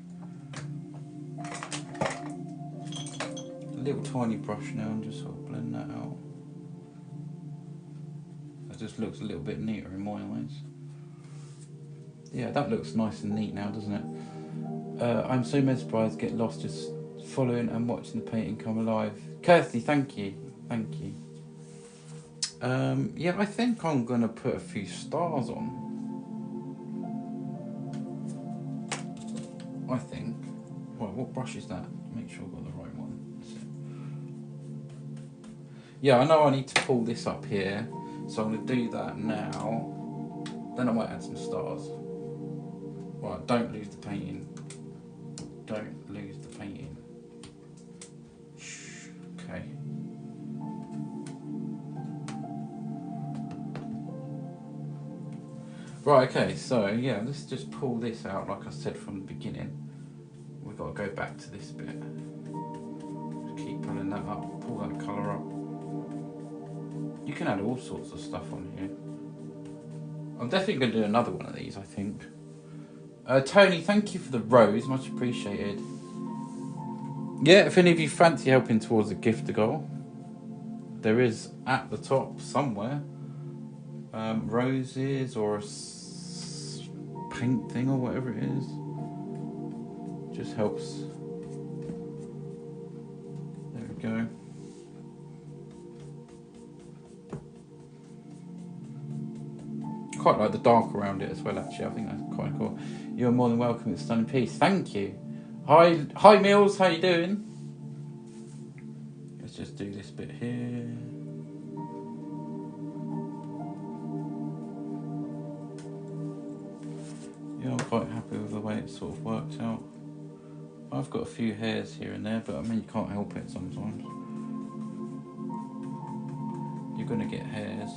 A little tiny brush now and just sort of blend that out. That just looks a little bit neater in my eyes. Yeah, that looks nice and neat now, doesn't it? I'm so mesmerised, get lost just following and watching the painting come alive. Kirsty, thank you. Thank you. Yeah, I think I'm going to put a few stars on. I think. Well, what brush is that? Make sure I've got the right one. Yeah, I know I need to pull this up here, so I'm going to do that now. Then I might add some stars. Right, don't lose the painting. Don't lose the painting. Shh. Okay. Right, okay, so yeah, let's just pull this out like I said from the beginning. We've got to go back to this bit. Just keep pulling that up, pull that colour up. You can add all sorts of stuff on here. I'm definitely going to do another one of these, I think. Tony, thank you for the rose, much appreciated. Yeah, if any of you fancy helping towards a gift goal, there is at the top somewhere roses or a paint thing or whatever it is. Just helps. There we go. Quite like the dark around it as well, actually. I think that's quite cool. You're more than welcome. It's stunning piece. Thank you. Hi Mills, how you doing? Let's just do this bit here. Yeah, I'm quite happy with the way it sort of works out. I've got a few hairs here and there, but I mean, you can't help it sometimes. You're going to get hairs.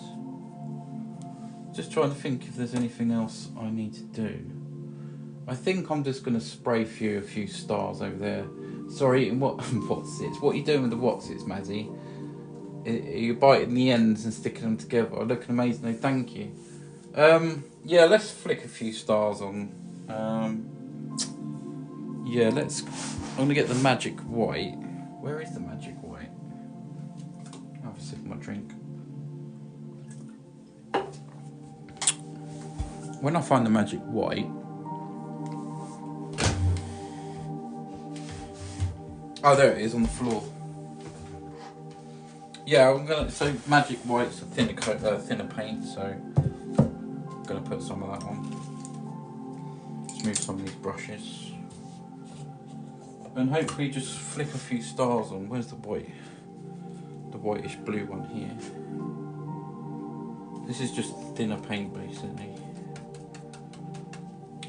Just trying to think if there's anything else I need to do. I think I'm just going to spray a few stars over there. Sorry, what's it? What are you doing with the what's it, Mazzy? Are you biting the ends and sticking them together? Looking amazing, no, thank you. Yeah, let's flick a few stars on. Yeah, I'm going to get the magic white. Where is the magic white? I'll have a sip of my drink. when I find the magic white, oh, there it is on the floor. Yeah, so magic white's a thinner paint, so I'm gonna put some of that on. Let's move some of these brushes. And hopefully just flick a few stars on. Where's the white? The whitish blue one here. This is just thinner paint basically.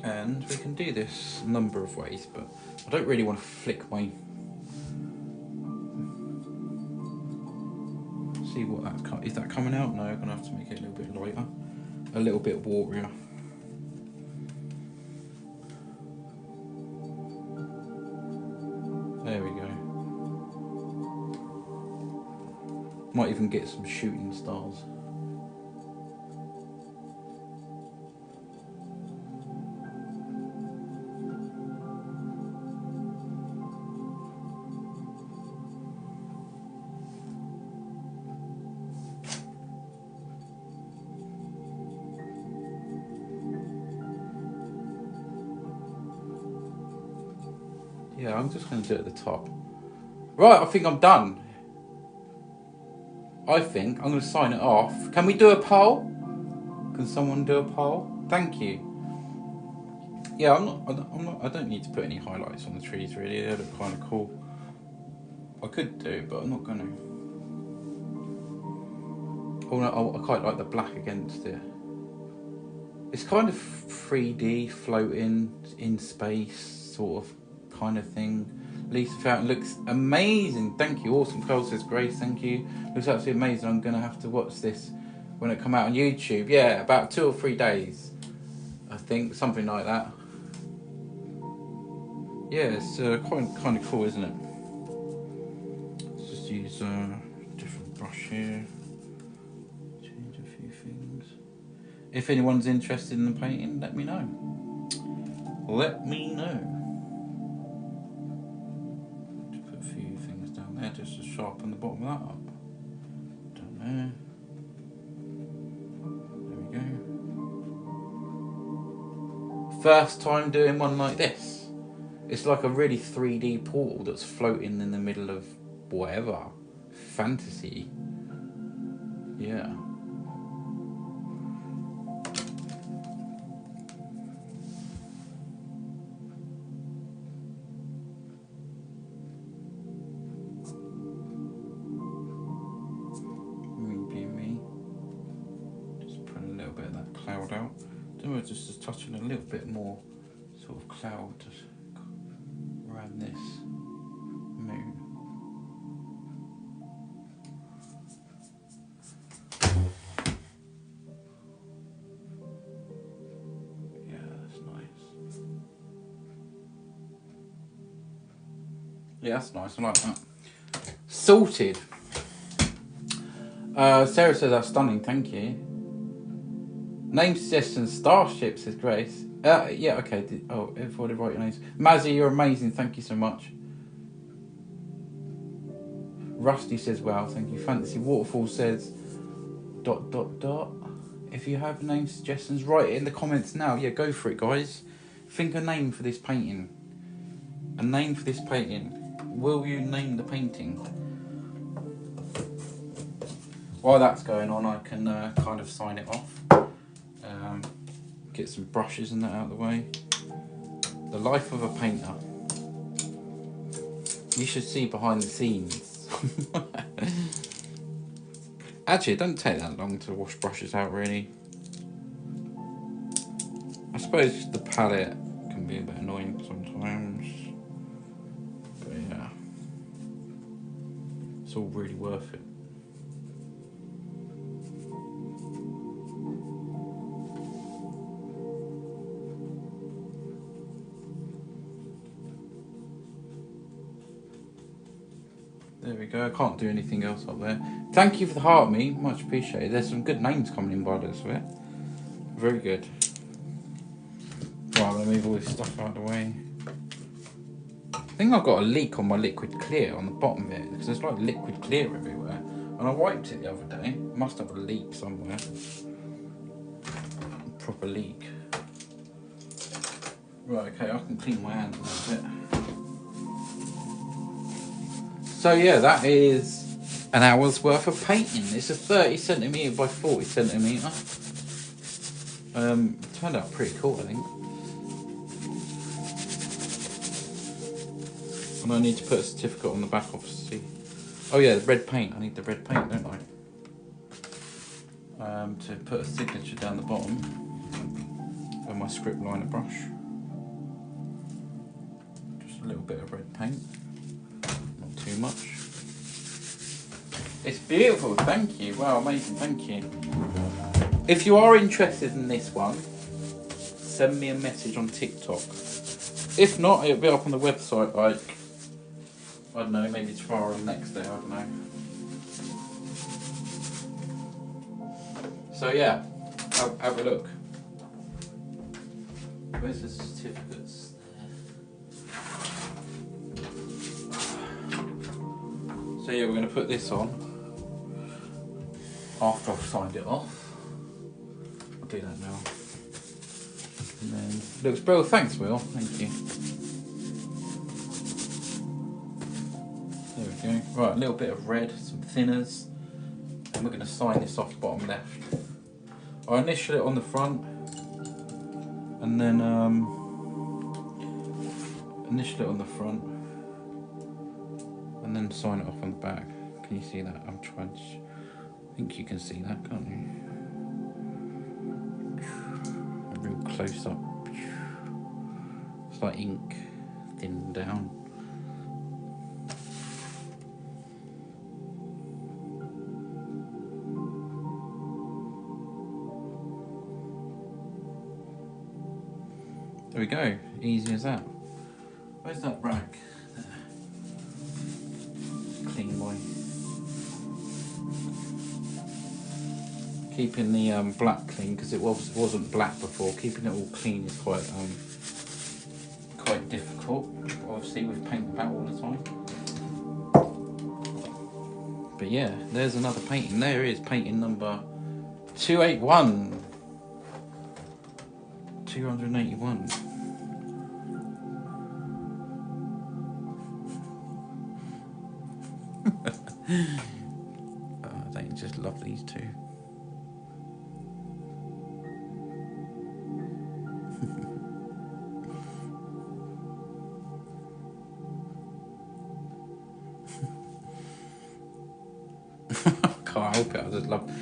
And we can do this a number of ways, but I don't really want to flick my... See what that's... Is that coming out? No, I'm going to have to make it a little bit lighter. A little bit waterier. There we go. Might even get some shooting stars. Yeah, I'm just going to do it at the top. Right, I think I'm done. I think I'm going to sign it off. Can we do a poll? Can someone do a poll? Thank you. Yeah, I don't need to put any highlights on the trees really. They look kind of cool. I could do, but I'm not going to. Oh, I quite like the black against it. It's kind of 3D, floating in space, sort of kind of thing. Lisa Fountain looks amazing. Thank you. Awesome. Cole says Grace. Thank you. Looks absolutely amazing. I'm going to have to watch this when it come out on YouTube. Yeah, about 2 or 3 days. I think something like that. Yeah, it's quite kind of cool, isn't it? Let's just use a different brush here. Change a few things. If anyone's interested in the painting, let me know. Let me know. Just to sharpen the bottom of that up. Down there. There we go. First time doing one like this. It's like a really 3D portal that's floating in the middle of whatever. Fantasy. Yeah. Just touching a little bit more sort of cloud around this moon. Yeah, that's nice. Yeah, that's nice. I like that. Sorted. Sarah says that's stunning. Thank you. Name suggestion, Starship, says Grace. Yeah, okay. Everybody write your names. Mazzy, you're amazing. Thank you so much. Rusty says, wow, thank you. Fantasy Waterfall says, ... If you have name suggestions, write it in the comments now. Yeah, go for it, guys. Think a name for this painting. A name for this painting. Will you name the painting? While that's going on, I can kind of sign it off. Get some brushes and that out of the way. The life of a painter. You should see behind the scenes. Actually, it doesn't take that long to wash brushes out, really. I suppose the palette can be a bit annoying sometimes. But yeah, it's all really worth it. There we go. I can't do anything else up there. Thank you for the heart, me. Much appreciated. There's some good names coming in by the looks of it. Very good. Right, I'm going to move all this stuff out of the way. I think I've got a leak on my liquid clear on the bottom of it, because there's like liquid clear everywhere. And I wiped it the other day. Must have a leak somewhere. A proper leak. Right, okay, I can clean my hands a little bit. So yeah, that is an hour's worth of painting. It's a 30cm by 40cm. Turned out pretty cool, I think. And I need to put a certificate on the back, obviously. Oh yeah, the red paint. I need the red paint, don't I? To put a signature down the bottom with my script liner brush. Just a little bit of red paint, not too much. It's beautiful, thank you. Wow, amazing, thank you. If you are interested in this one, send me a message on TikTok. If not, it'll be up on the website like, I don't know, maybe tomorrow or the next day, I don't know. So yeah, have a look. Where's the certificates? So yeah, we're going to put this on after I've signed it off. I'll do that now. And then, looks brilliant. Thanks, Will. Thank you. There we go. Right, a little bit of red, some thinners, and we're going to sign this off bottom left. I initial it on the front, and then initial it on the front, and then sign it off on the back. Can you see that? I'm trying to. I think you can see that, can't you? A real close up. It's like ink thinned down. There we go, easy as that. Where's that rag? Clean boy. Keeping the black clean, because it wasn't black before. Keeping it all clean is quite difficult. Obviously with paint about all the time. But yeah, there's another painting. There is painting number 281. 281. Don't you just love these two? Can't help it.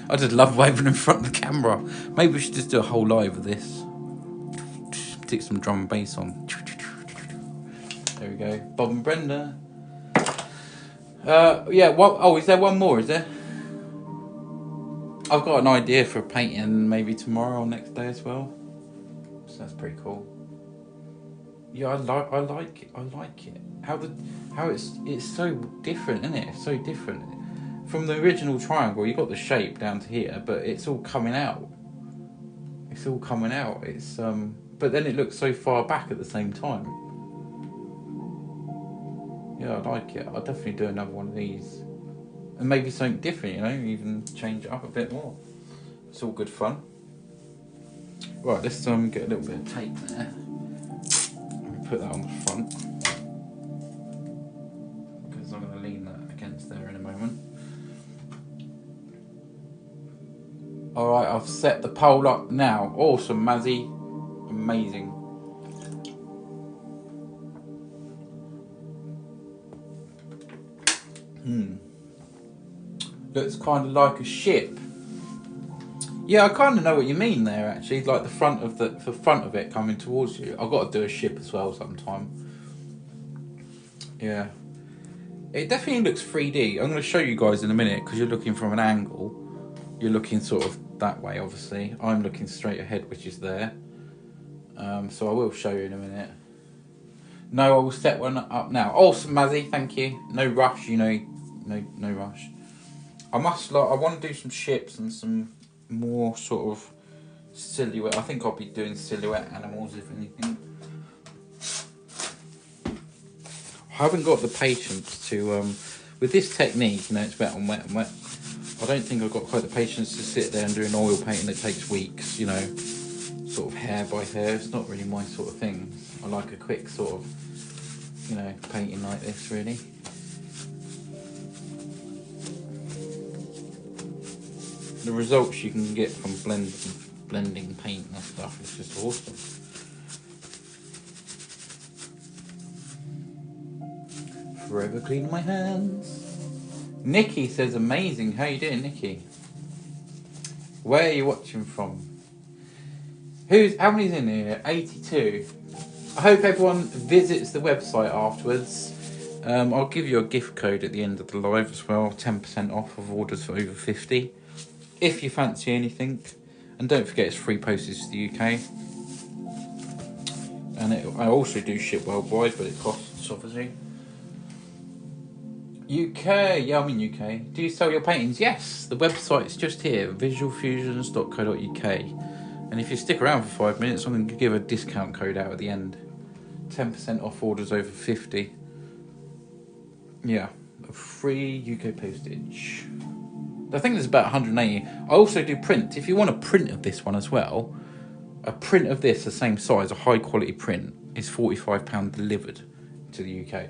I just love waving in front of the camera. Maybe we should just do a whole live of this. Stick some drum and bass on. There we go. Bob and Brenda. Yeah, what? Oh, is there one more? Is there? I've got an idea for painting maybe tomorrow or next day as well. So that's pretty cool. Yeah, I like it. I like it. How it's so different, isn't it? It's so different. From the original triangle, you got the shape down to here, but it's all coming out. It's all coming out. It's but then it looks so far back at the same time. Yeah, I like it. I'll definitely do another one of these. And maybe something different, you know, even change it up a bit more. It's all good fun. Right, let's get a little bit of tape there. Let me put that on the front. Because I'm going to lean that against there in a moment. Alright, I've set the pole up now. Awesome, Mazzy. Amazing. Looks kind of like a ship. Yeah, I kind of know what you mean there. Actually, like the front of it coming towards you. I've got to do a ship as well sometime. Yeah, it definitely looks 3D. I'm going to show you guys in a minute because you're looking from an angle. You're looking sort of that way, obviously. I'm looking straight ahead, which is there. So I will show you in a minute. No, I will set one up now. Awesome, Mazzy, thank you. No rush, you know, no rush. I want to do some ships and some more sort of silhouette. I think I'll be doing silhouette animals, if anything. I haven't got the patience to, with this technique, you know, it's wet and wet and wet. I don't think I've got quite the patience to sit there and do an oil painting that takes weeks, you know. sort of hair by hair. It's not really my sort of thing. I like a quick sort of, you know, painting like this really. The results you can get from blending paint and stuff is just awesome. Forever clean my hands. Nikki says amazing. How you doing, Nikki? Where are you watching from? How many's in here? 82. I hope everyone visits the website afterwards. I'll give you a gift code at the end of the live as well. 10% off of orders for over 50. If you fancy anything. And don't forget it's free postage to the UK. And I also do ship worldwide, but it costs obviously. UK, yeah, I'm in UK. Do you sell your paintings? Yes, the website's just here, visualfusions.co.uk. And if you stick around for 5 minutes, I'm going to give a discount code out at the end. 10% off orders over 50. Yeah, free UK postage. I think there's about 180. I also do print. If you want a print of this one as well, a print of this, the same size, a high quality print, is £45 delivered to the UK.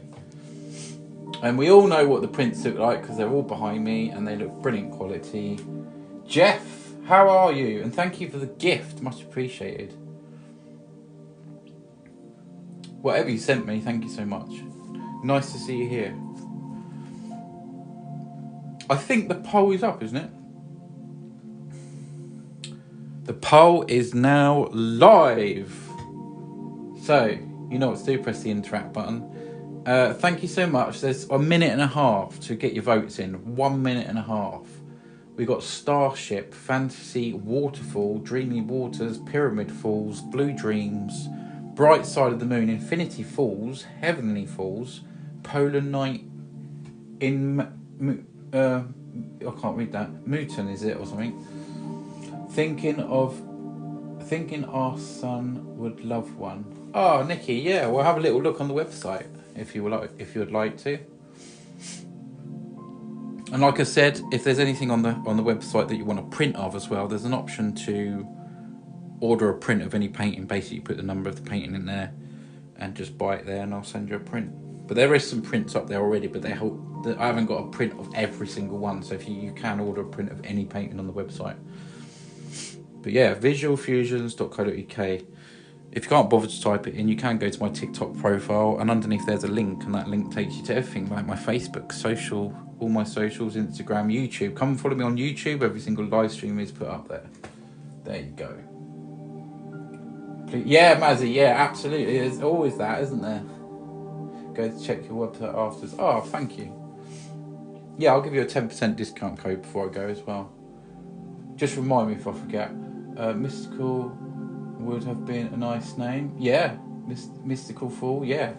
And we all know what the prints look like because they're all behind me and they look brilliant quality. Jeff, how are you? And thank you for the gift, much appreciated. Whatever you sent me, thank you so much. Nice to see you here. I think the poll is up, isn't it? The poll is now live. So, you know what to do, press the interact button. Thank you so much. There's a minute and a half to get your votes in. 1 minute and a half. We got Starship, Fantasy, Waterfall, Dreamy Waters, Pyramid Falls, Blue Dreams, Bright Side of the Moon, Infinity Falls, Heavenly Falls, Polar Night, I can't read that. Muton is it or something? Thinking our son would love one. Oh, Nikki, yeah. We'll have a little look on the website if you would like to. And like I said, if there's anything on the website that you want a print of as well, there's an option to order a print of any painting. Basically, you put the number of the painting in there and just buy it there, and I'll send you a print. But there is some prints up there already, but I haven't got a print of every single one. So if you can order a print of any painting on the website. But yeah, visualfusions.co.uk. If you can't bother to type it in, you can go to my TikTok profile, and underneath there's a link, and that link takes you to everything, like my Facebook, all my socials, Instagram, YouTube. Come and follow me on YouTube. Every single live stream is put up there. There you go. Please, yeah, Mazzy, yeah, absolutely. There's always that, isn't there? Go to check your website afterwards. Oh, thank you. Yeah, I'll give you a 10% discount code before I go as well. Just remind me if I forget. Mystical would have been a nice name. Yeah, Mystical Fool, yeah.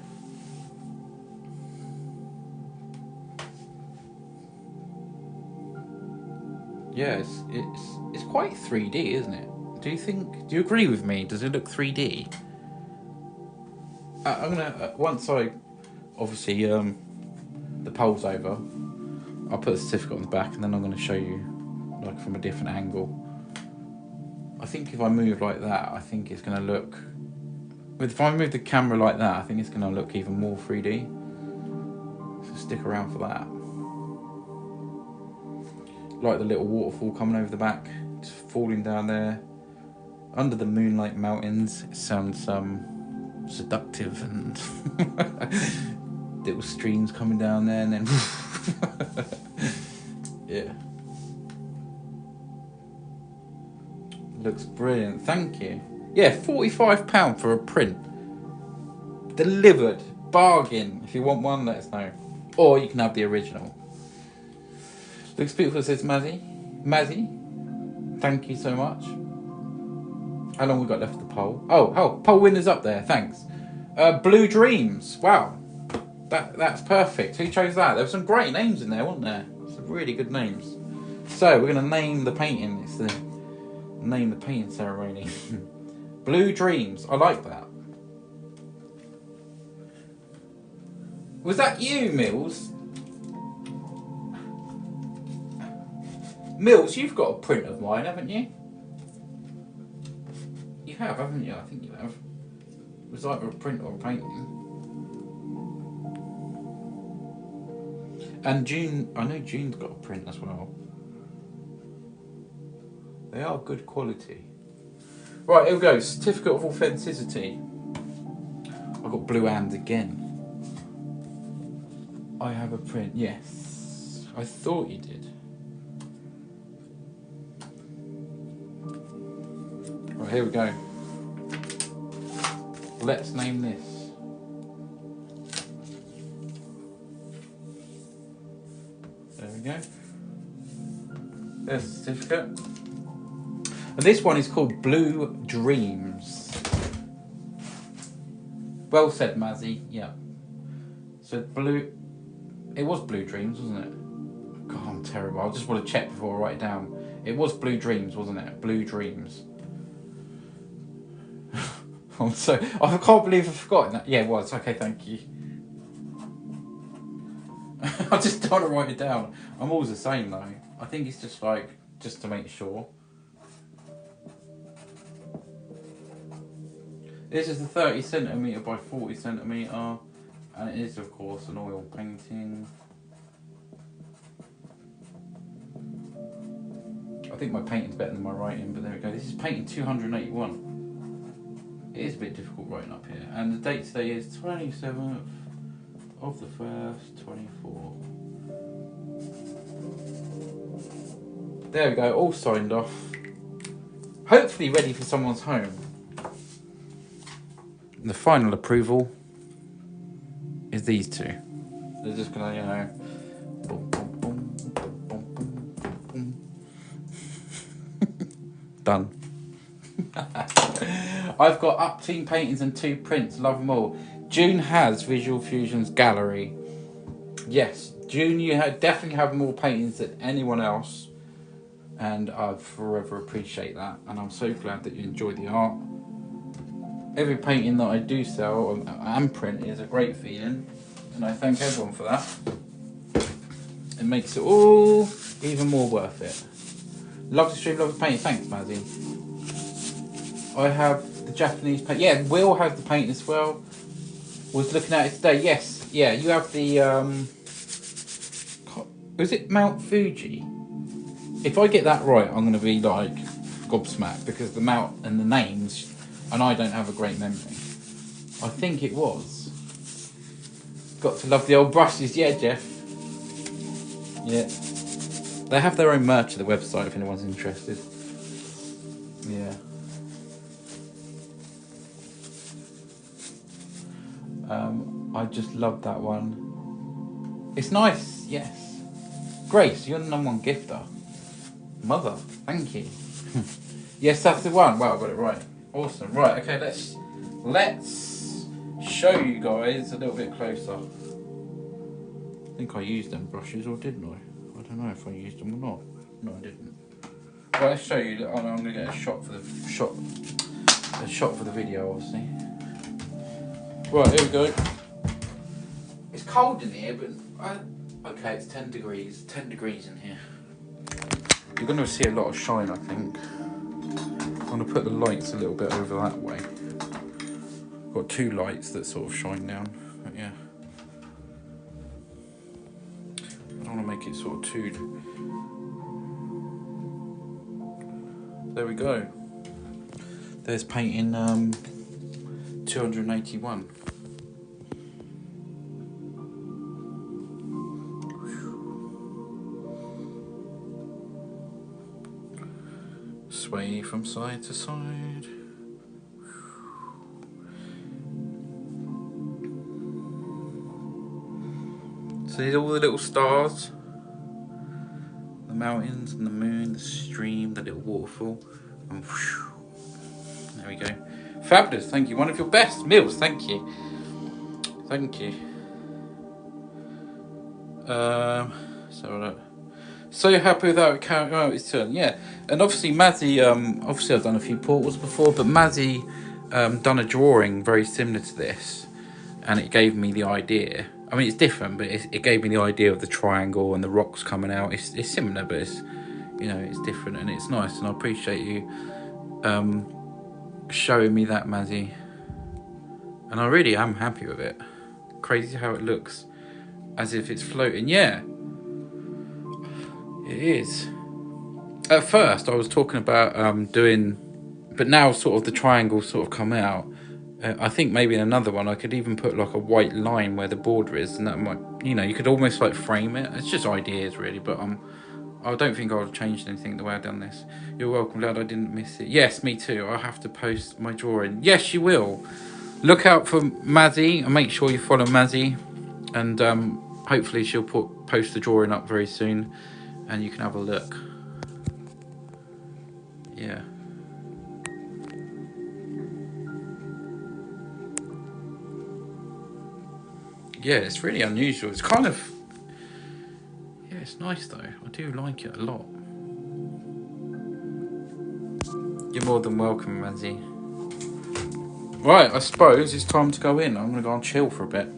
Yeah, it's quite 3D, isn't it? Do you agree with me? Does it look 3D? I'm gonna once I obviously the poll's over, I'll put a certificate on the back, and then I'm gonna show you like from a different angle. I think if I move like that, I think it's gonna look. If I move the camera like that, I think it's gonna look even more 3D. So stick around for that. Like the little waterfall coming over the back, just falling down there under the moonlight mountains. It sounds seductive, and little streams coming down there, and then yeah, looks brilliant. Thank you. Yeah, £45 for a print, delivered, bargain. If you want one, let us know, or you can have the original. Looks beautiful, says Mazzy. Thank you so much. How long we got left of the poll? Oh, poll winner's up there, thanks. Blue Dreams, wow. That's perfect. Who chose that? There were some great names in there, weren't there? Some really good names. So, we're going to name the painting. It's the name the painting ceremony. Blue Dreams, I like that. Was that you, Mills? Mills, you've got a print of mine, haven't you? have, haven't you? I think you have. It was either a print or a painting. And June, I know June's got a print as well. They are good quality. Right, here we go. Certificate of Authenticity. I've got blue hands again. I have a print, yes. I thought you did. Right, here we go. Let's name this. There we go. There's the certificate. And this one is called Blue Dreams. Well said, Mazzy. Yeah. So blue. It was Blue Dreams, wasn't it? God, I'm terrible. I just want to check before I write it down. It was Blue Dreams, wasn't it? Blue Dreams. I'm so. I can't believe I've forgotten that. Yeah, it was. Okay, thank you. I just don't want to write it down. I'm always the same though. I think it's just like, just to make sure. This is a 30cm by 40cm, and it is of course an oil painting. I think my painting's better than my writing, but there we go. This is painting 281. It is a bit difficult writing up here, and the date today is 27th of the 1st, 24. There we go, all signed off. Hopefully ready for someone's home. And the final approval is these two. They're just gonna, you know, boom, boom, boom, boom, boom, boom, boom. Done. I've got up team paintings and 2 prints. Love them all. June has Visualfusions gallery. Yes, June, you definitely have more paintings than anyone else, and I forever appreciate that. And I'm so glad that you enjoy the art. Every painting that I do sell and print is a great feeling, and I thank everyone for that. It makes it all even more worth it. Love the stream, love the painting. Thanks, Mazzy. I have the Japanese paint. Yeah, Will has the paint as well. Was looking at it today. Yes, yeah, you have the was it Mount Fuji? If I get that right, I'm going to be like gobsmacked, because the Mount and the names, and I don't have a great memory. I think it was. Got to love the old brushes, yeah, Jeff. Yeah. They have their own merch at the website if anyone's interested. Yeah. I just love that one. It's nice, yes. Grace, you're the #1 gifter. Mother, thank you. Yes, that's the one. Wow, I got it right. Awesome. Right, okay, let's show you guys a little bit closer. I think I used them brushes, or didn't I? I don't know if I used them or not. No, I didn't. Right, let's show you. I'm gonna get a shot for the video, obviously. Right, here we go. It's cold in here, but okay, it's 10 degrees. 10 degrees in here. You're going to see a lot of shine, I think. I'm going to put the lights a little bit over that way. Got 2 lights that sort of shine down, but yeah. I don't want to make it sort of too... There we go. There's painting 281. Sway from side to side. See all the little stars, the mountains and the moon, the stream, the little waterfall, and whoosh, there we go. Fabulous, thank you. One of your best meals, thank you. Thank you. So happy with how it came out its turn, yeah. And obviously Mazzy, obviously I've done a few portals before, but Mazzy done a drawing very similar to this, and it gave me the idea. I mean, it's different, but it gave me the idea of the triangle and the rocks coming out. It's similar, but it's, you know, it's different and it's nice, and I appreciate you showing me that, Mazzy. And I really am happy with it. Crazy how it looks as if it's floating. Yeah, it is. At first I was talking about doing, but now sort of the triangles sort of come out. I think maybe in another one I could even put like a white line where the border is, and that might, you know, you could almost like frame it. It's just ideas really, but I don't think I'll have changed anything the way I've done this. You're welcome, glad I didn't miss it. Yes, me too. I'll have to post my drawing. Yes, you will. Look out for Mazzy and make sure you follow Mazzy, and hopefully she'll post the drawing up very soon and you can have a look. Yeah. Yeah, it's really unusual. It's kind of, yeah, it's nice though. I do like it a lot. You're more than welcome, Mazzy. Right, I suppose it's time to go in. I'm gonna go and chill for a bit.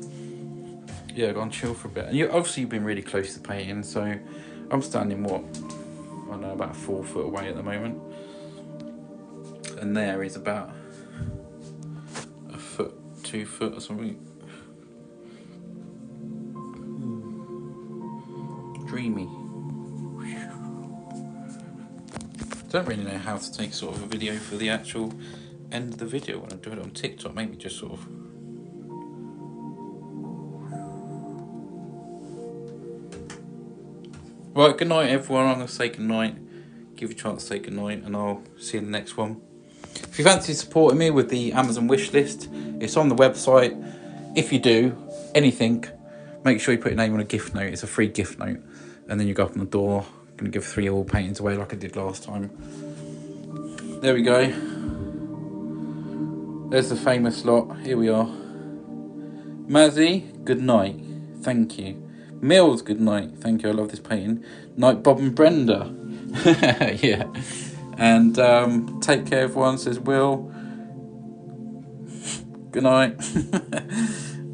Yeah, go and chill for a bit. And obviously you've been really close to painting, so I'm standing what? I don't know, about 4 foot away at the moment. And there is about a foot, 2 foot or something. Dreamy. Don't really know how to take sort of a video for the actual end of the video when I do it on TikTok. Maybe just sort of. Right, good night everyone. I'm going to say good night. Give you a chance to say good night, and I'll see you in the next one. If you fancy supporting me with the Amazon wish list, it's on the website. If you do anything, make sure you put your name on a gift note. It's a free gift note. And then you go up on the door. I'm going to give 3 oil paintings away like I did last time. There we go. There's the famous lot. Here we are. Mazzy, good night. Thank you. Mills, good night. Thank you. I love this painting. Night, Bob and Brenda. Yeah. And take care, everyone, says Will. Good night.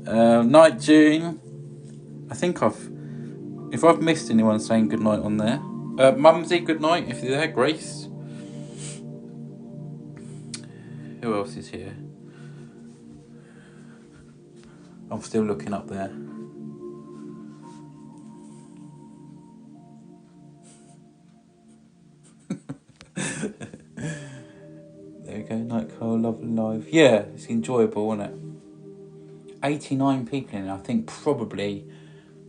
Night, June. I think if I've missed anyone saying good night on there. Mumsy, good night if you're there. Grace. Who else is here? I'm still looking up there. There we go, Nightcall, Love and Live. Yeah, it's enjoyable, isn't it? 89 people in it. I think probably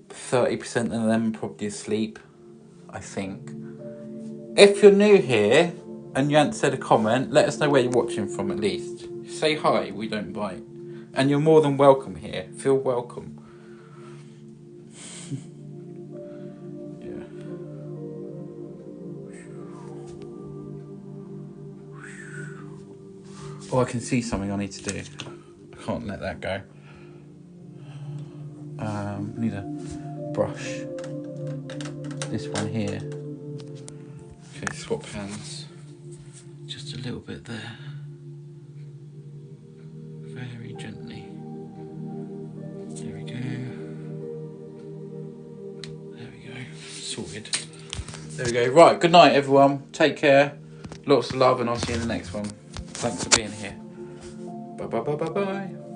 30% of them probably asleep, I think. If you're new here and you haven't said a comment, let us know where you're watching from at least. Say hi, we don't bite. And you're more than welcome here. Feel welcome. Yeah. Oh, I can see something I need to do. I can't let that go. Need a brush. This one here. Okay, swap hands. Just a little bit there. Very gently. There we go. There we go. Sorted. There we go. Right, good night everyone. Take care. Lots of love, and I'll see you in the next one. Thanks for being here. Bye bye bye bye bye.